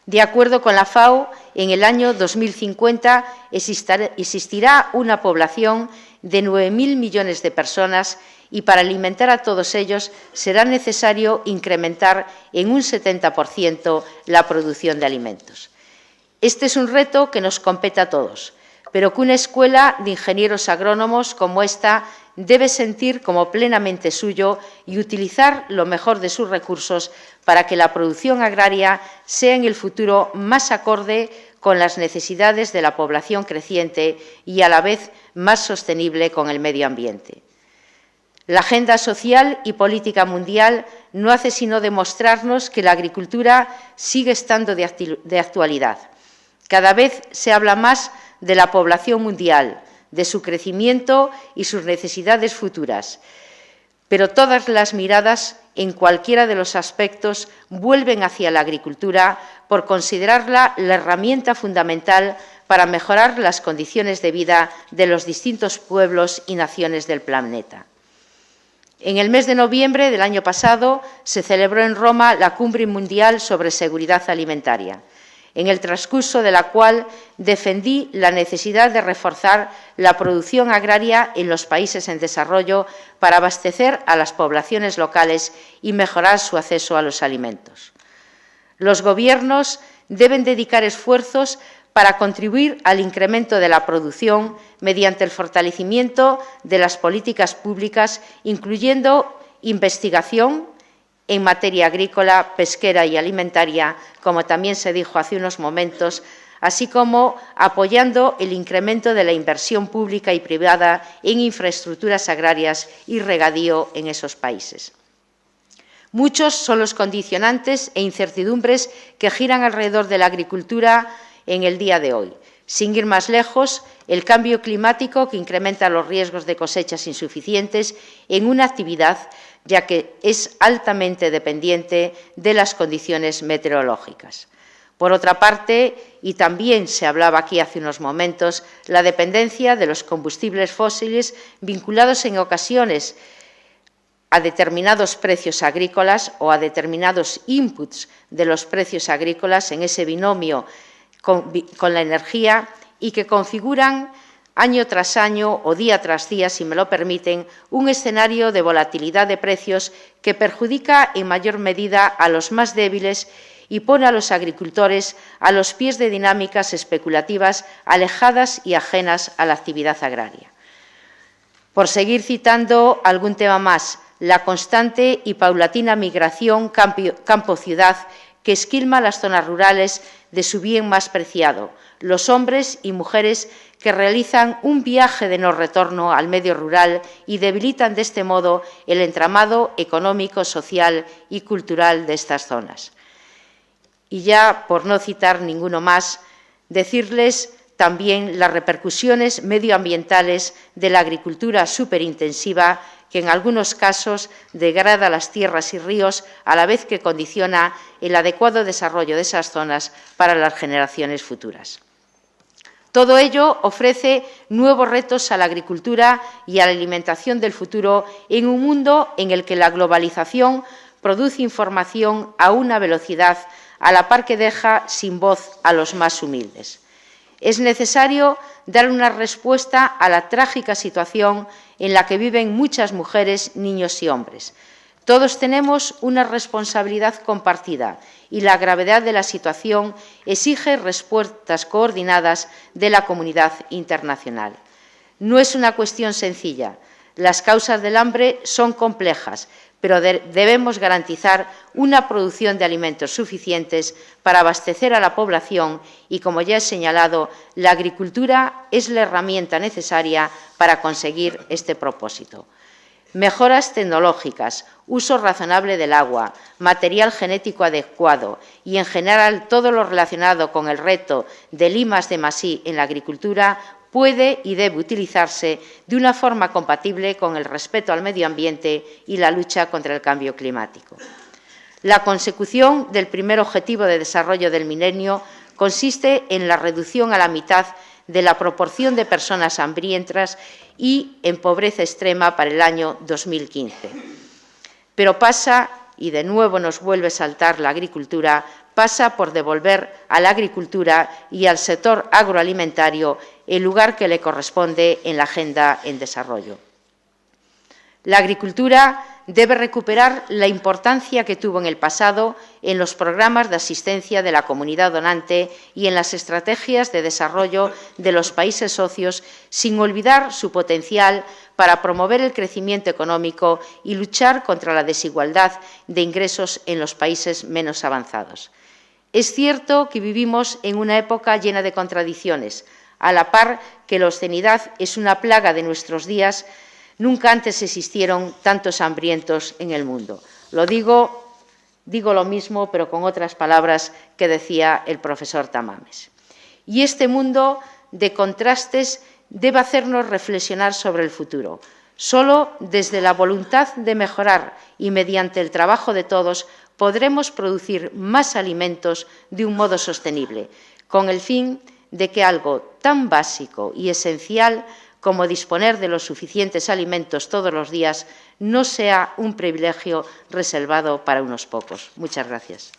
De acuerdo con la FAO, en el año 2050 existirá una población de 9.000 millones de personas y para alimentar a todos ellos será necesario incrementar en un 70% la producción de alimentos. Este es un reto que nos compete a todos, pero que una escuela de ingenieros agrónomos como esta debe sentir como plenamente suyo y utilizar lo mejor de sus recursos para que la producción agraria sea en el futuro más acorde con las necesidades de la población creciente y a la vez más sostenible con el medio ambiente. La agenda social y política mundial no hace sino demostrarnos que la agricultura sigue estando de actualidad. Cada vez se habla más de la población mundial, de su crecimiento y sus necesidades futuras. Pero todas las miradas, en cualquiera de los aspectos, vuelven hacia la agricultura por considerarla la herramienta fundamental para mejorar las condiciones de vida de los distintos pueblos y naciones del planeta. En el mes de noviembre del año pasado se celebró en Roma la Cumbre Mundial sobre Seguridad Alimentaria, en el transcurso de la cual defendí la necesidad de reforzar la producción agraria en los países en desarrollo para abastecer a las poblaciones locales y mejorar su acceso a los alimentos. Los gobiernos deben dedicar esfuerzos para contribuir al incremento de la producción mediante el fortalecimiento de las políticas públicas, incluyendo investigación en materia agrícola, pesquera y alimentaria, como también se dijo hace unos momentos, así como apoyando el incremento de la inversión pública y privada en infraestructuras agrarias y regadío en esos países. Muchos son los condicionantes e incertidumbres que giran alrededor de la agricultura en el día de hoy. Sin ir más lejos, el cambio climático que incrementa los riesgos de cosechas insuficientes en una actividad ya que es altamente dependiente de las condiciones meteorológicas. Por otra parte, y también se hablaba aquí hace unos momentos, la dependencia de los combustibles fósiles vinculados en ocasiones a determinados precios agrícolas o a determinados inputs de los precios agrícolas en ese binomio con la energía y que configuran año tras año o día tras día, si me lo permiten, un escenario de volatilidad de precios que perjudica en mayor medida a los más débiles y pone a los agricultores a los pies de dinámicas especulativas alejadas y ajenas a la actividad agraria. Por seguir citando algún tema más, la constante y paulatina migración campo-ciudad que esquilma las zonas rurales de su bien más preciado, los hombres y mujeres que realizan un viaje de no retorno al medio rural y debilitan de este modo el entramado económico, social y cultural de estas zonas. Y ya, por no citar ninguno más, decirles también las repercusiones medioambientales de la agricultura superintensiva que en algunos casos degrada las tierras y ríos a la vez que condiciona el adecuado desarrollo de esas zonas para las generaciones futuras. Todo ello ofrece nuevos retos a la agricultura y a la alimentación del futuro en un mundo en el que la globalización produce información a una velocidad a la par que deja sin voz a los más humildes. Es necesario dar una respuesta a la trágica situación en la que viven muchas mujeres, niños y hombres. Todos tenemos una responsabilidad compartida y la gravedad de la situación exige respuestas coordinadas de la comunidad internacional. No es una cuestión sencilla. Las causas del hambre son complejas, pero debemos garantizar una producción de alimentos suficientes para abastecer a la población y, como ya he señalado, la agricultura es la herramienta necesaria para conseguir este propósito. Mejoras tecnológicas, uso razonable del agua, material genético adecuado y, en general, todo lo relacionado con el reto del I+D+I en la agricultura puede y debe utilizarse de una forma compatible con el respeto al medio ambiente y la lucha contra el cambio climático. La consecución del primer objetivo de desarrollo del milenio consiste en la reducción a la mitad de la proporción de personas hambrientas y en pobreza extrema para el año 2015. Pero pasa, y de nuevo nos vuelve a saltar la agricultura, pasa por devolver a la agricultura y al sector agroalimentario el lugar que le corresponde en la agenda en desarrollo. La agricultura debe recuperar la importancia que tuvo en el pasado en los programas de asistencia de la comunidad donante y en las estrategias de desarrollo de los países socios, sin olvidar su potencial para promover el crecimiento económico y luchar contra la desigualdad de ingresos en los países menos avanzados. Es cierto que vivimos en una época llena de contradicciones, a la par que la obscenidad es una plaga de nuestros días. Nunca antes existieron tantos hambrientos en el mundo. Digo lo mismo, pero con otras palabras que decía el profesor Tamames. Y este mundo de contrastes debe hacernos reflexionar sobre el futuro. Solo desde la voluntad de mejorar y mediante el trabajo de todos podremos producir más alimentos de un modo sostenible, con el fin de que algo tan básico y esencial como disponer de los suficientes alimentos todos los días no sea un privilegio reservado para unos pocos. Muchas gracias.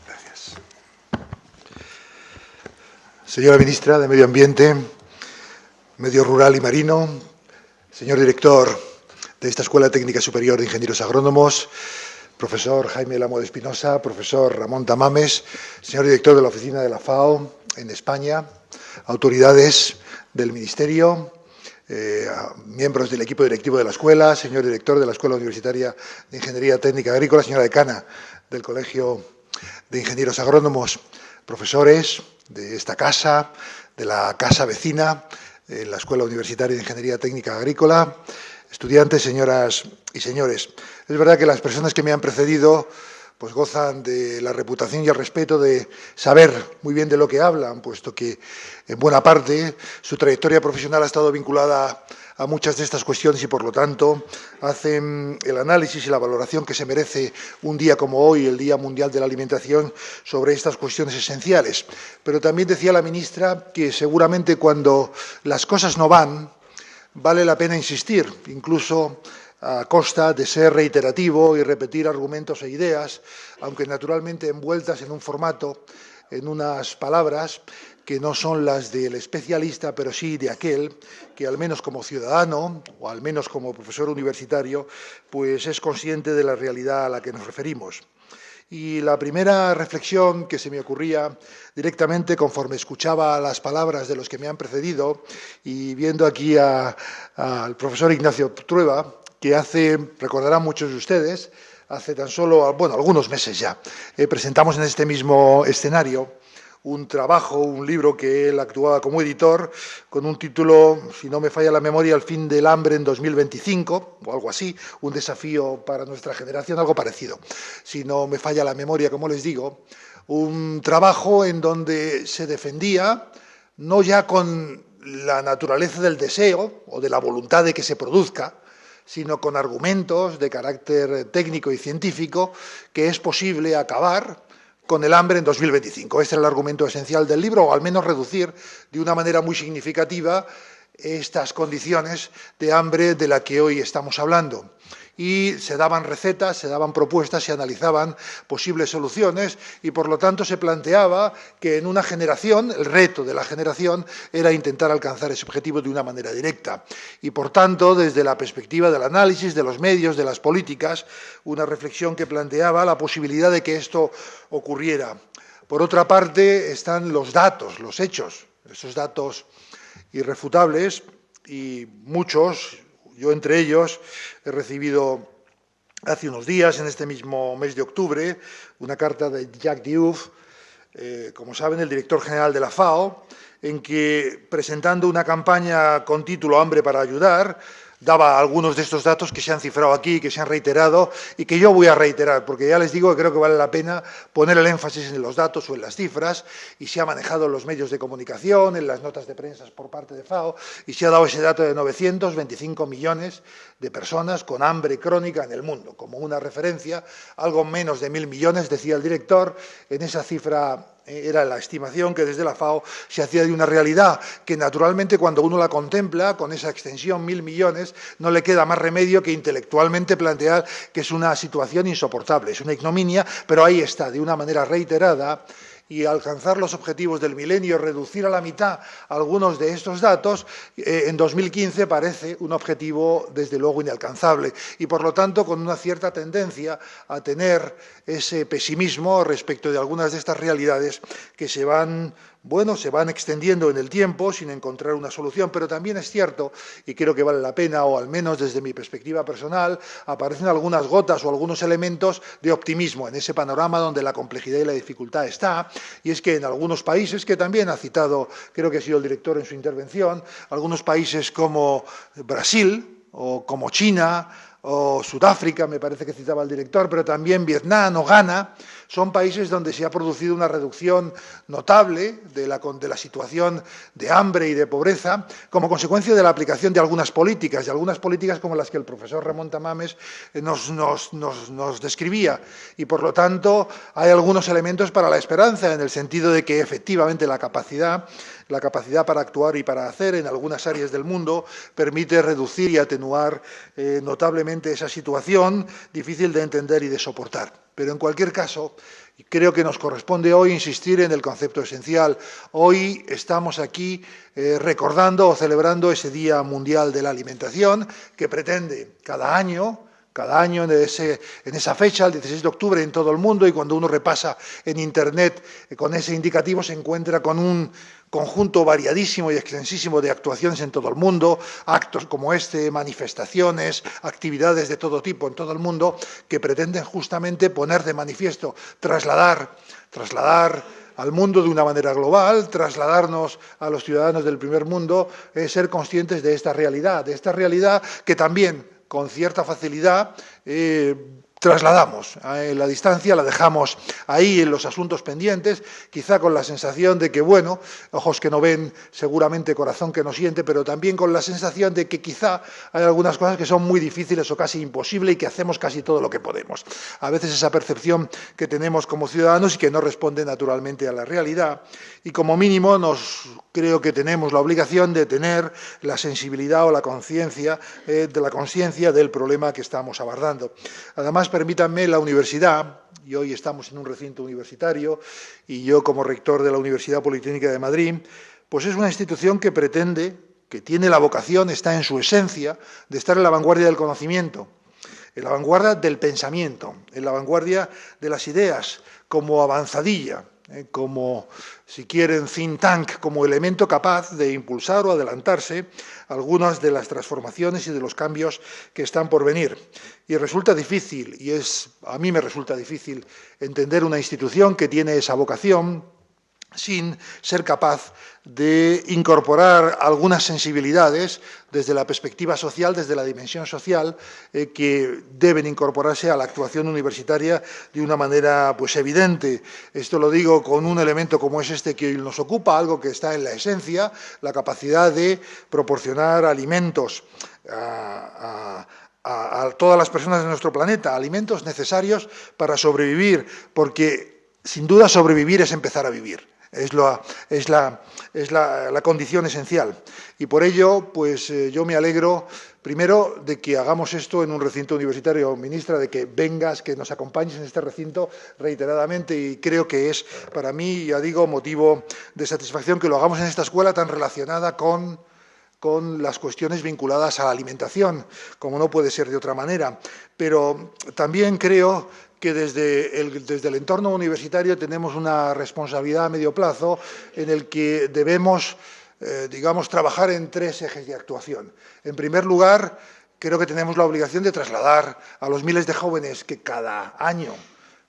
Gracias. Señora Ministra de Medio Ambiente, Medio Rural y Marino, señor director de esta Escuela Técnica Superior de Ingenieros Agrónomos, profesor Jaime Lamo de Espinosa, profesor Ramón Tamames, señor director de la Oficina de la FAO en España, autoridades del Ministerio, miembros del equipo directivo de la Escuela, señor director de la Escuela Universitaria de Ingeniería Técnica Agrícola, señora decana del Colegio de Ingenieros Agrónomos, profesores de esta casa, de la casa vecina, en la Escuela Universitaria de Ingeniería Técnica Agrícola, estudiantes, señoras y señores. Es verdad que las personas que me han precedido pues gozan de la reputación y el respeto de saber muy bien de lo que hablan, puesto que en buena parte su trayectoria profesional ha estado vinculada a muchas de estas cuestiones y, por lo tanto, hacen el análisis y la valoración que se merece un día como hoy, el Día Mundial de la Alimentación, sobre estas cuestiones esenciales. Pero también decía la ministra que seguramente cuando las cosas no van, vale la pena insistir, incluso a costa de ser reiterativo y repetir argumentos e ideas, aunque naturalmente envueltas en un formato, en unas palabras que no son las del especialista, pero sí de aquel que, al menos como ciudadano o al menos como profesor universitario, pues es consciente de la realidad a la que nos referimos. Y la primera reflexión que se me ocurría directamente conforme escuchaba las palabras de los que me han precedido y viendo aquí al profesor Ignacio Trueba, que recordarán muchos de ustedes, hace tan solo, bueno, algunos meses ya, presentamos en este mismo escenario un trabajo, un libro que él actuaba como editor, con un título, si no me falla la memoria, El fin del hambre en 2025, o algo así, un desafío para nuestra generación, algo parecido. Si no me falla la memoria, como les digo, un trabajo en donde se defendía, no ya con la naturaleza del deseo o de la voluntad de que se produzca, sino con argumentos de carácter técnico y científico, que es posible acabar con el hambre en 2025. Este es el argumento esencial del libro, o al menos reducir de una manera muy significativa estas condiciones de hambre de la que hoy estamos hablando. Y se daban recetas, se daban propuestas, se analizaban posibles soluciones y, por lo tanto, se planteaba que en una generación, el reto de la generación era intentar alcanzar ese objetivo de una manera directa. Y, por tanto, desde la perspectiva del análisis, de los medios, de las políticas, una reflexión que planteaba la posibilidad de que esto ocurriera. Por otra parte, están los datos, los hechos, esos datos irrefutables y muchos. Yo, entre ellos, he recibido hace unos días, en este mismo mes de octubre, una carta de Jacques Diouf, como saben, el director general de la FAO, en que, presentando una campaña con título Hambre para ayudar, daba algunos de estos datos que se han cifrado aquí, que se han reiterado y que yo voy a reiterar, porque ya les digo que creo que vale la pena poner el énfasis en los datos o en las cifras, y se ha manejado en los medios de comunicación, en las notas de prensa por parte de FAO, y se ha dado ese dato de 925 millones de personas con hambre crónica en el mundo, como una referencia, algo menos de 1.000 millones, decía el director, en esa cifra. Era la estimación que desde la FAO se hacía de una realidad que, naturalmente, cuando uno la contempla, con esa extensión, 1.000 millones, no le queda más remedio que intelectualmente plantear que es una situación insoportable, es una ignominia, pero ahí está, de una manera reiterada, y alcanzar los objetivos del milenio, reducir a la mitad algunos de estos datos, en 2015 parece un objetivo, desde luego, inalcanzable y, por lo tanto, con una cierta tendencia a tener ese pesimismo respecto de algunas de estas realidades que se van extendiendo en el tiempo sin encontrar una solución, pero también es cierto, y creo que vale la pena, o al menos desde mi perspectiva personal, aparecen algunas gotas o algunos elementos de optimismo en ese panorama donde la complejidad y la dificultad está, y es que en algunos países, que también ha citado, creo que ha sido el director en su intervención, algunos países como Brasil o como China o Sudáfrica, me parece que citaba el director, pero también Vietnam o Ghana, son países donde se ha producido una reducción notable de la situación de hambre y de pobreza como consecuencia de la aplicación de algunas políticas como las que el profesor Ramón Tamames nos describía. Y, por lo tanto, hay algunos elementos para la esperanza, en el sentido de que, efectivamente, la capacidad para actuar y para hacer en algunas áreas del mundo permite reducir y atenuar notablemente esa situación difícil de entender y de soportar. Pero, en cualquier caso, creo que nos corresponde hoy insistir en el concepto esencial. Hoy estamos aquí recordando o celebrando ese Día Mundial de la Alimentación, que pretende cada año en esa fecha, el 16 de octubre, en todo el mundo, y cuando uno repasa en Internet con ese indicativo se encuentra con un conjunto variadísimo y extensísimo de actuaciones en todo el mundo, actos como este, manifestaciones, actividades de todo tipo en todo el mundo, que pretenden justamente poner de manifiesto, trasladar al mundo de una manera global, trasladarnos a los ciudadanos del primer mundo, ser conscientes de esta realidad que también, con cierta facilidad, trasladamos en la distancia, la dejamos ahí en los asuntos pendientes, quizá con la sensación de que, bueno, ojos que no ven, seguramente corazón que no siente, pero también con la sensación de que quizá hay algunas cosas que son muy difíciles o casi imposibles y que hacemos casi todo lo que podemos. A veces esa percepción que tenemos como ciudadanos y que no responde naturalmente a la realidad, y como mínimo creo que tenemos la obligación de tener la sensibilidad o la conciencia del problema que estamos abordando. Además, permítanme, la universidad, y hoy estamos en un recinto universitario, y yo como rector de la Universidad Politécnica de Madrid, pues es una institución que pretende, que tiene la vocación, está en su esencia, de estar en la vanguardia del conocimiento, en la vanguardia del pensamiento, en la vanguardia de las ideas, como avanzadilla, como, si quieren, think tank, como elemento capaz de impulsar o adelantarse algunas de las transformaciones y de los cambios que están por venir. Y resulta difícil, a mí me resulta difícil entender una institución que tiene esa vocación sin ser capaz de incorporar algunas sensibilidades desde la perspectiva social, desde la dimensión social, que deben incorporarse a la actuación universitaria de una manera evidente. Esto lo digo con un elemento como es este que hoy nos ocupa, algo que está en la esencia, la capacidad de proporcionar alimentos a todas las personas de nuestro planeta, alimentos necesarios para sobrevivir, porque sin duda sobrevivir es empezar a vivir. es la condición esencial. Y por ello, pues yo me alegro, primero, de que hagamos esto en un recinto universitario, ministra, de que vengas, que nos acompañes en este recinto reiteradamente, y creo que es, para mí, ya digo, motivo de satisfacción que lo hagamos en esta escuela tan relacionada con las cuestiones vinculadas a la alimentación, como no puede ser de otra manera. Pero también creo que desde el entorno universitario tenemos una responsabilidad a medio plazo en el que debemos, digamos, trabajar en 3 ejes de actuación. En primer lugar, creo que tenemos la obligación de trasladar a los miles de jóvenes que cada año,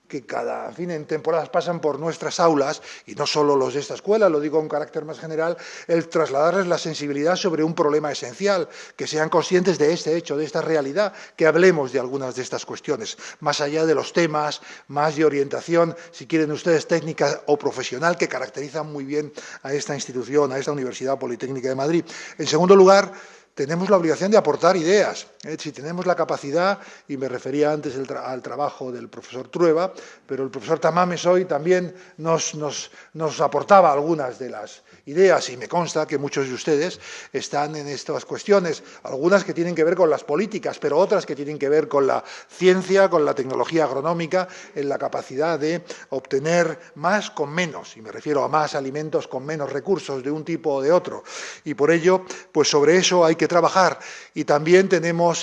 en temporadas pasan por nuestras aulas, y no solo los de esta escuela, lo digo en carácter más general, el trasladarles la sensibilidad sobre un problema esencial, que sean conscientes de este hecho, de esta realidad, que hablemos de algunas de estas cuestiones, más allá de los temas, más de orientación, si quieren ustedes, técnica o profesional, que caracterizan muy bien a esta institución, a esta Universidad Politécnica de Madrid. En segundo lugar, tenemos la obligación de aportar ideas. Si tenemos la capacidad, y me refería antes al trabajo del profesor Trueba, pero el profesor Tamames hoy también nos aportaba algunas de las ideas, y me consta que muchos de ustedes están en estas cuestiones, algunas que tienen que ver con las políticas, pero otras que tienen que ver con la ciencia, con la tecnología agronómica, en la capacidad de obtener más con menos, y me refiero a más alimentos con menos recursos de un tipo o de otro. Y por ello, pues sobre eso hay que trabajar, y también tenemos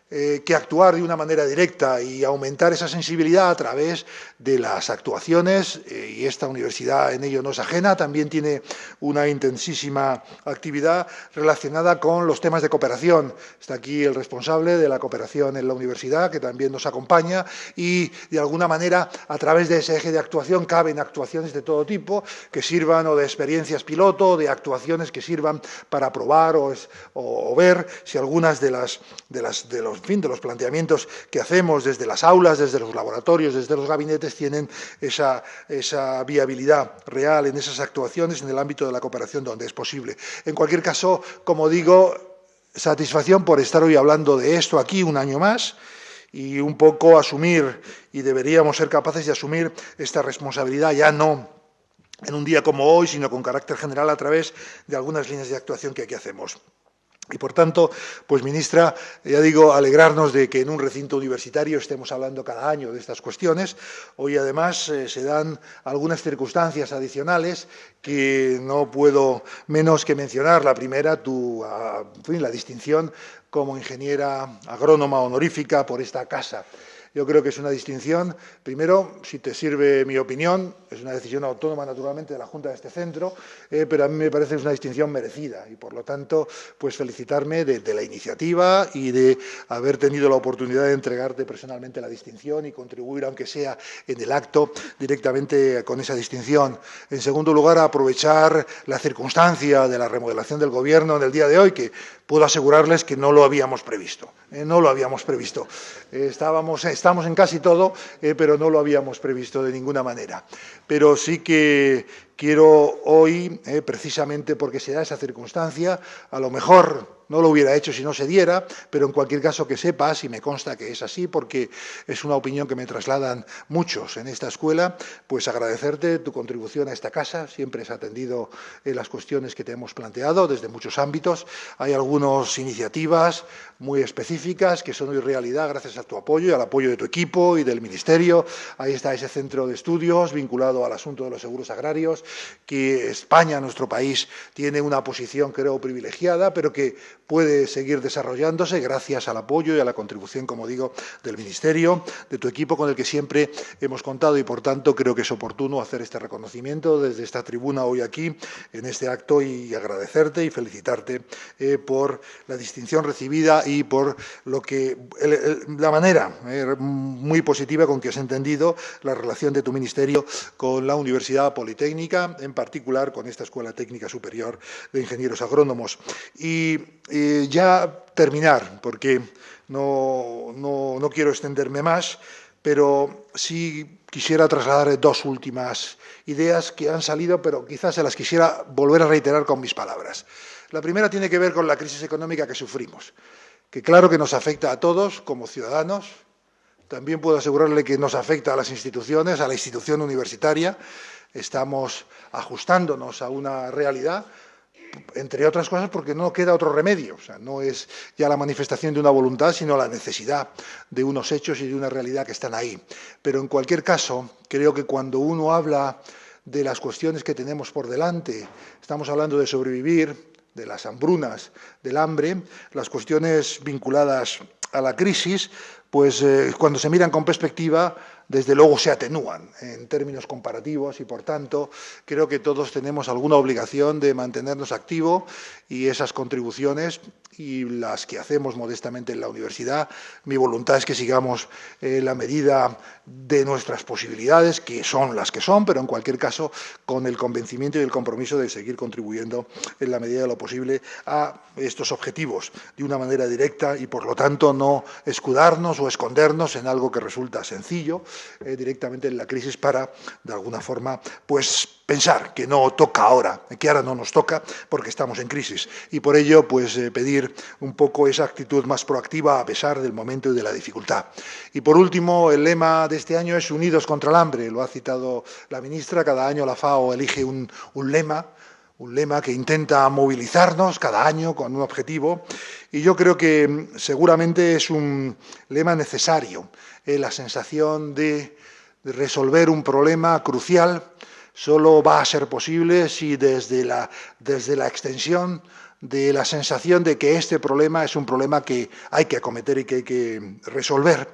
que actuar de una manera directa y aumentar esa sensibilidad a través de las actuaciones, y esta universidad en ello no es ajena, también tiene una intensísima actividad relacionada con los temas de cooperación. Está aquí el responsable de la cooperación en la universidad, que también nos acompaña, y de alguna manera a través de ese eje de actuación caben actuaciones de todo tipo que sirvan, o de experiencias piloto, o de actuaciones que sirvan para probar o ver si algunas de los planteamientos que hacemos desde las aulas, desde los laboratorios, desde los gabinetes, tienen esa viabilidad real en esas actuaciones en el ámbito de la cooperación donde es posible. En cualquier caso, como digo, satisfacción por estar hoy hablando de esto aquí un año más, y un poco asumir, y deberíamos ser capaces de asumir esta responsabilidad, ya no en un día como hoy, sino con carácter general a través de algunas líneas de actuación que aquí hacemos. Y, por tanto, pues, ministra, ya digo, alegrarnos de que en un recinto universitario estemos hablando cada año de estas cuestiones. Hoy, además, se dan algunas circunstancias adicionales que no puedo menos que mencionar. La primera, la distinción como ingeniera agrónoma honorífica por esta casa. Yo creo que es una distinción, primero, si te sirve mi opinión, es una decisión autónoma, naturalmente, de la Junta de este centro, pero a mí me parece una distinción merecida, y por lo tanto, pues felicitarme de la iniciativa y de haber tenido la oportunidad de entregarte personalmente la distinción y contribuir, aunque sea en el acto, directamente con esa distinción. En segundo lugar, aprovechar la circunstancia de la remodelación del Gobierno en el día de hoy, que puedo asegurarles que no lo habíamos previsto. No lo habíamos previsto. Estamos en casi todo, pero no lo habíamos previsto de ninguna manera. Pero sí que quiero hoy, precisamente porque se da esa circunstancia, a lo mejor no lo hubiera hecho si no se diera, pero en cualquier caso que sepas, y me consta que es así, porque es una opinión que me trasladan muchos en esta escuela, pues agradecerte tu contribución a esta casa. Siempre has atendido las cuestiones que te hemos planteado desde muchos ámbitos. Hay algunas iniciativas muy específicas que son hoy realidad gracias a tu apoyo y al apoyo de tu equipo y del Ministerio. Ahí está ese centro de estudios vinculado al asunto de los seguros agrarios, que España, nuestro país, tiene una posición, creo, privilegiada, pero que puede seguir desarrollándose gracias al apoyo y a la contribución, como digo, del Ministerio, de tu equipo con el que siempre hemos contado, y por tanto creo que es oportuno hacer este reconocimiento desde esta tribuna hoy aquí, en este acto, y agradecerte y felicitarte por la distinción recibida y por la manera muy positiva con que has entendido la relación de tu Ministerio con la Universidad Politécnica, en particular con esta Escuela Técnica Superior de Ingenieros Agrónomos. Y ya terminar, porque no quiero extenderme más, pero sí quisiera trasladar 2 últimas ideas que han salido, pero quizás se las quisiera volver a reiterar con mis palabras. La primera tiene que ver con la crisis económica que sufrimos, que claro que nos afecta a todos como ciudadanos. También puedo asegurarle que nos afecta a las instituciones, a la institución universitaria. estamos ajustándonos a una realidad, entre otras cosas porque no queda otro remedio. O sea, no es ya la manifestación de una voluntad, sino la necesidad de unos hechos y de una realidad que están ahí. Pero en cualquier caso, creo que cuando uno habla de las cuestiones que tenemos por delante, estamos hablando de sobrevivir, de las hambrunas, del hambre, las cuestiones vinculadas a la crisis, pues cuando se miran con perspectiva, desde luego se atenúan en términos comparativos y, por tanto, creo que todos tenemos alguna obligación de mantenernos activos y esas contribuciones y las que hacemos modestamente en la universidad, mi voluntad es que sigamos en la medida de nuestras posibilidades, que son las que son, pero en cualquier caso con el convencimiento y el compromiso de seguir contribuyendo en la medida de lo posible a estos objetivos de una manera directa y, por lo tanto, no escudarnos o escondernos en algo que resulta sencillo, directamente en la crisis para, de alguna forma, pues pensar que no toca ahora, que ahora no nos toca porque estamos en crisis. Y por ello, pues pedir un poco esa actitud más proactiva a pesar del momento y de la dificultad. Y por último, el lema de este año es Unidos contra el hambre. Lo ha citado la ministra. Cada año la FAO elige un lema que intenta movilizarnos cada año con un objetivo, y yo creo que seguramente es un lema necesario. La sensación de resolver un problema crucial solo va a ser posible si desde la extensión de la sensación de que este problema es un problema que hay que acometer y que hay que resolver.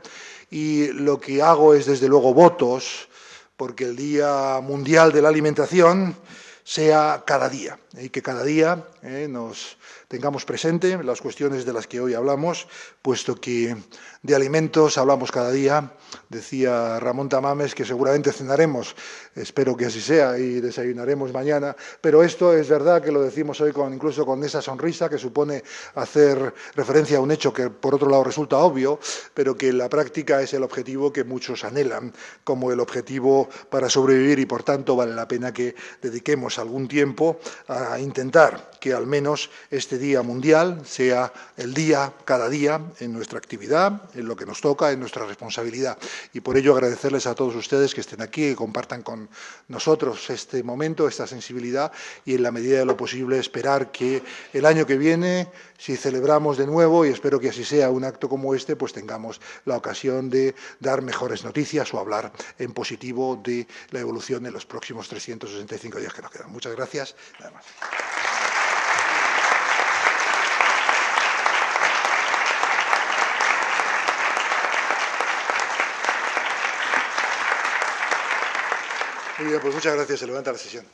Y lo que hago es, desde luego, votos porque el Día Mundial de la Alimentación sea cada día, y que cada día nos tengamos presente las cuestiones de las que hoy hablamos, puesto que de alimentos hablamos cada día. Decía Ramón Tamames que seguramente cenaremos, espero que así sea, y desayunaremos mañana, pero esto es verdad que lo decimos hoy incluso con esa sonrisa que supone hacer referencia a un hecho que por otro lado resulta obvio, pero que en la práctica es el objetivo que muchos anhelan como el objetivo para sobrevivir, y por tanto vale la pena que dediquemos algún tiempo a intentar que al menos este Día Mundial sea el día, cada día, en nuestra actividad, en lo que nos toca, en nuestra responsabilidad. Y por ello agradecerles a todos ustedes que estén aquí, que compartan con nosotros este momento, esta sensibilidad, y en la medida de lo posible esperar que el año que viene, si celebramos de nuevo, y espero que así sea, un acto como este, pues tengamos la ocasión de dar mejores noticias o hablar en positivo de la evolución en los próximos 365 días que nos quedan. Muchas gracias. Nada más. Muy bien, pues muchas gracias. Se levanta la sesión.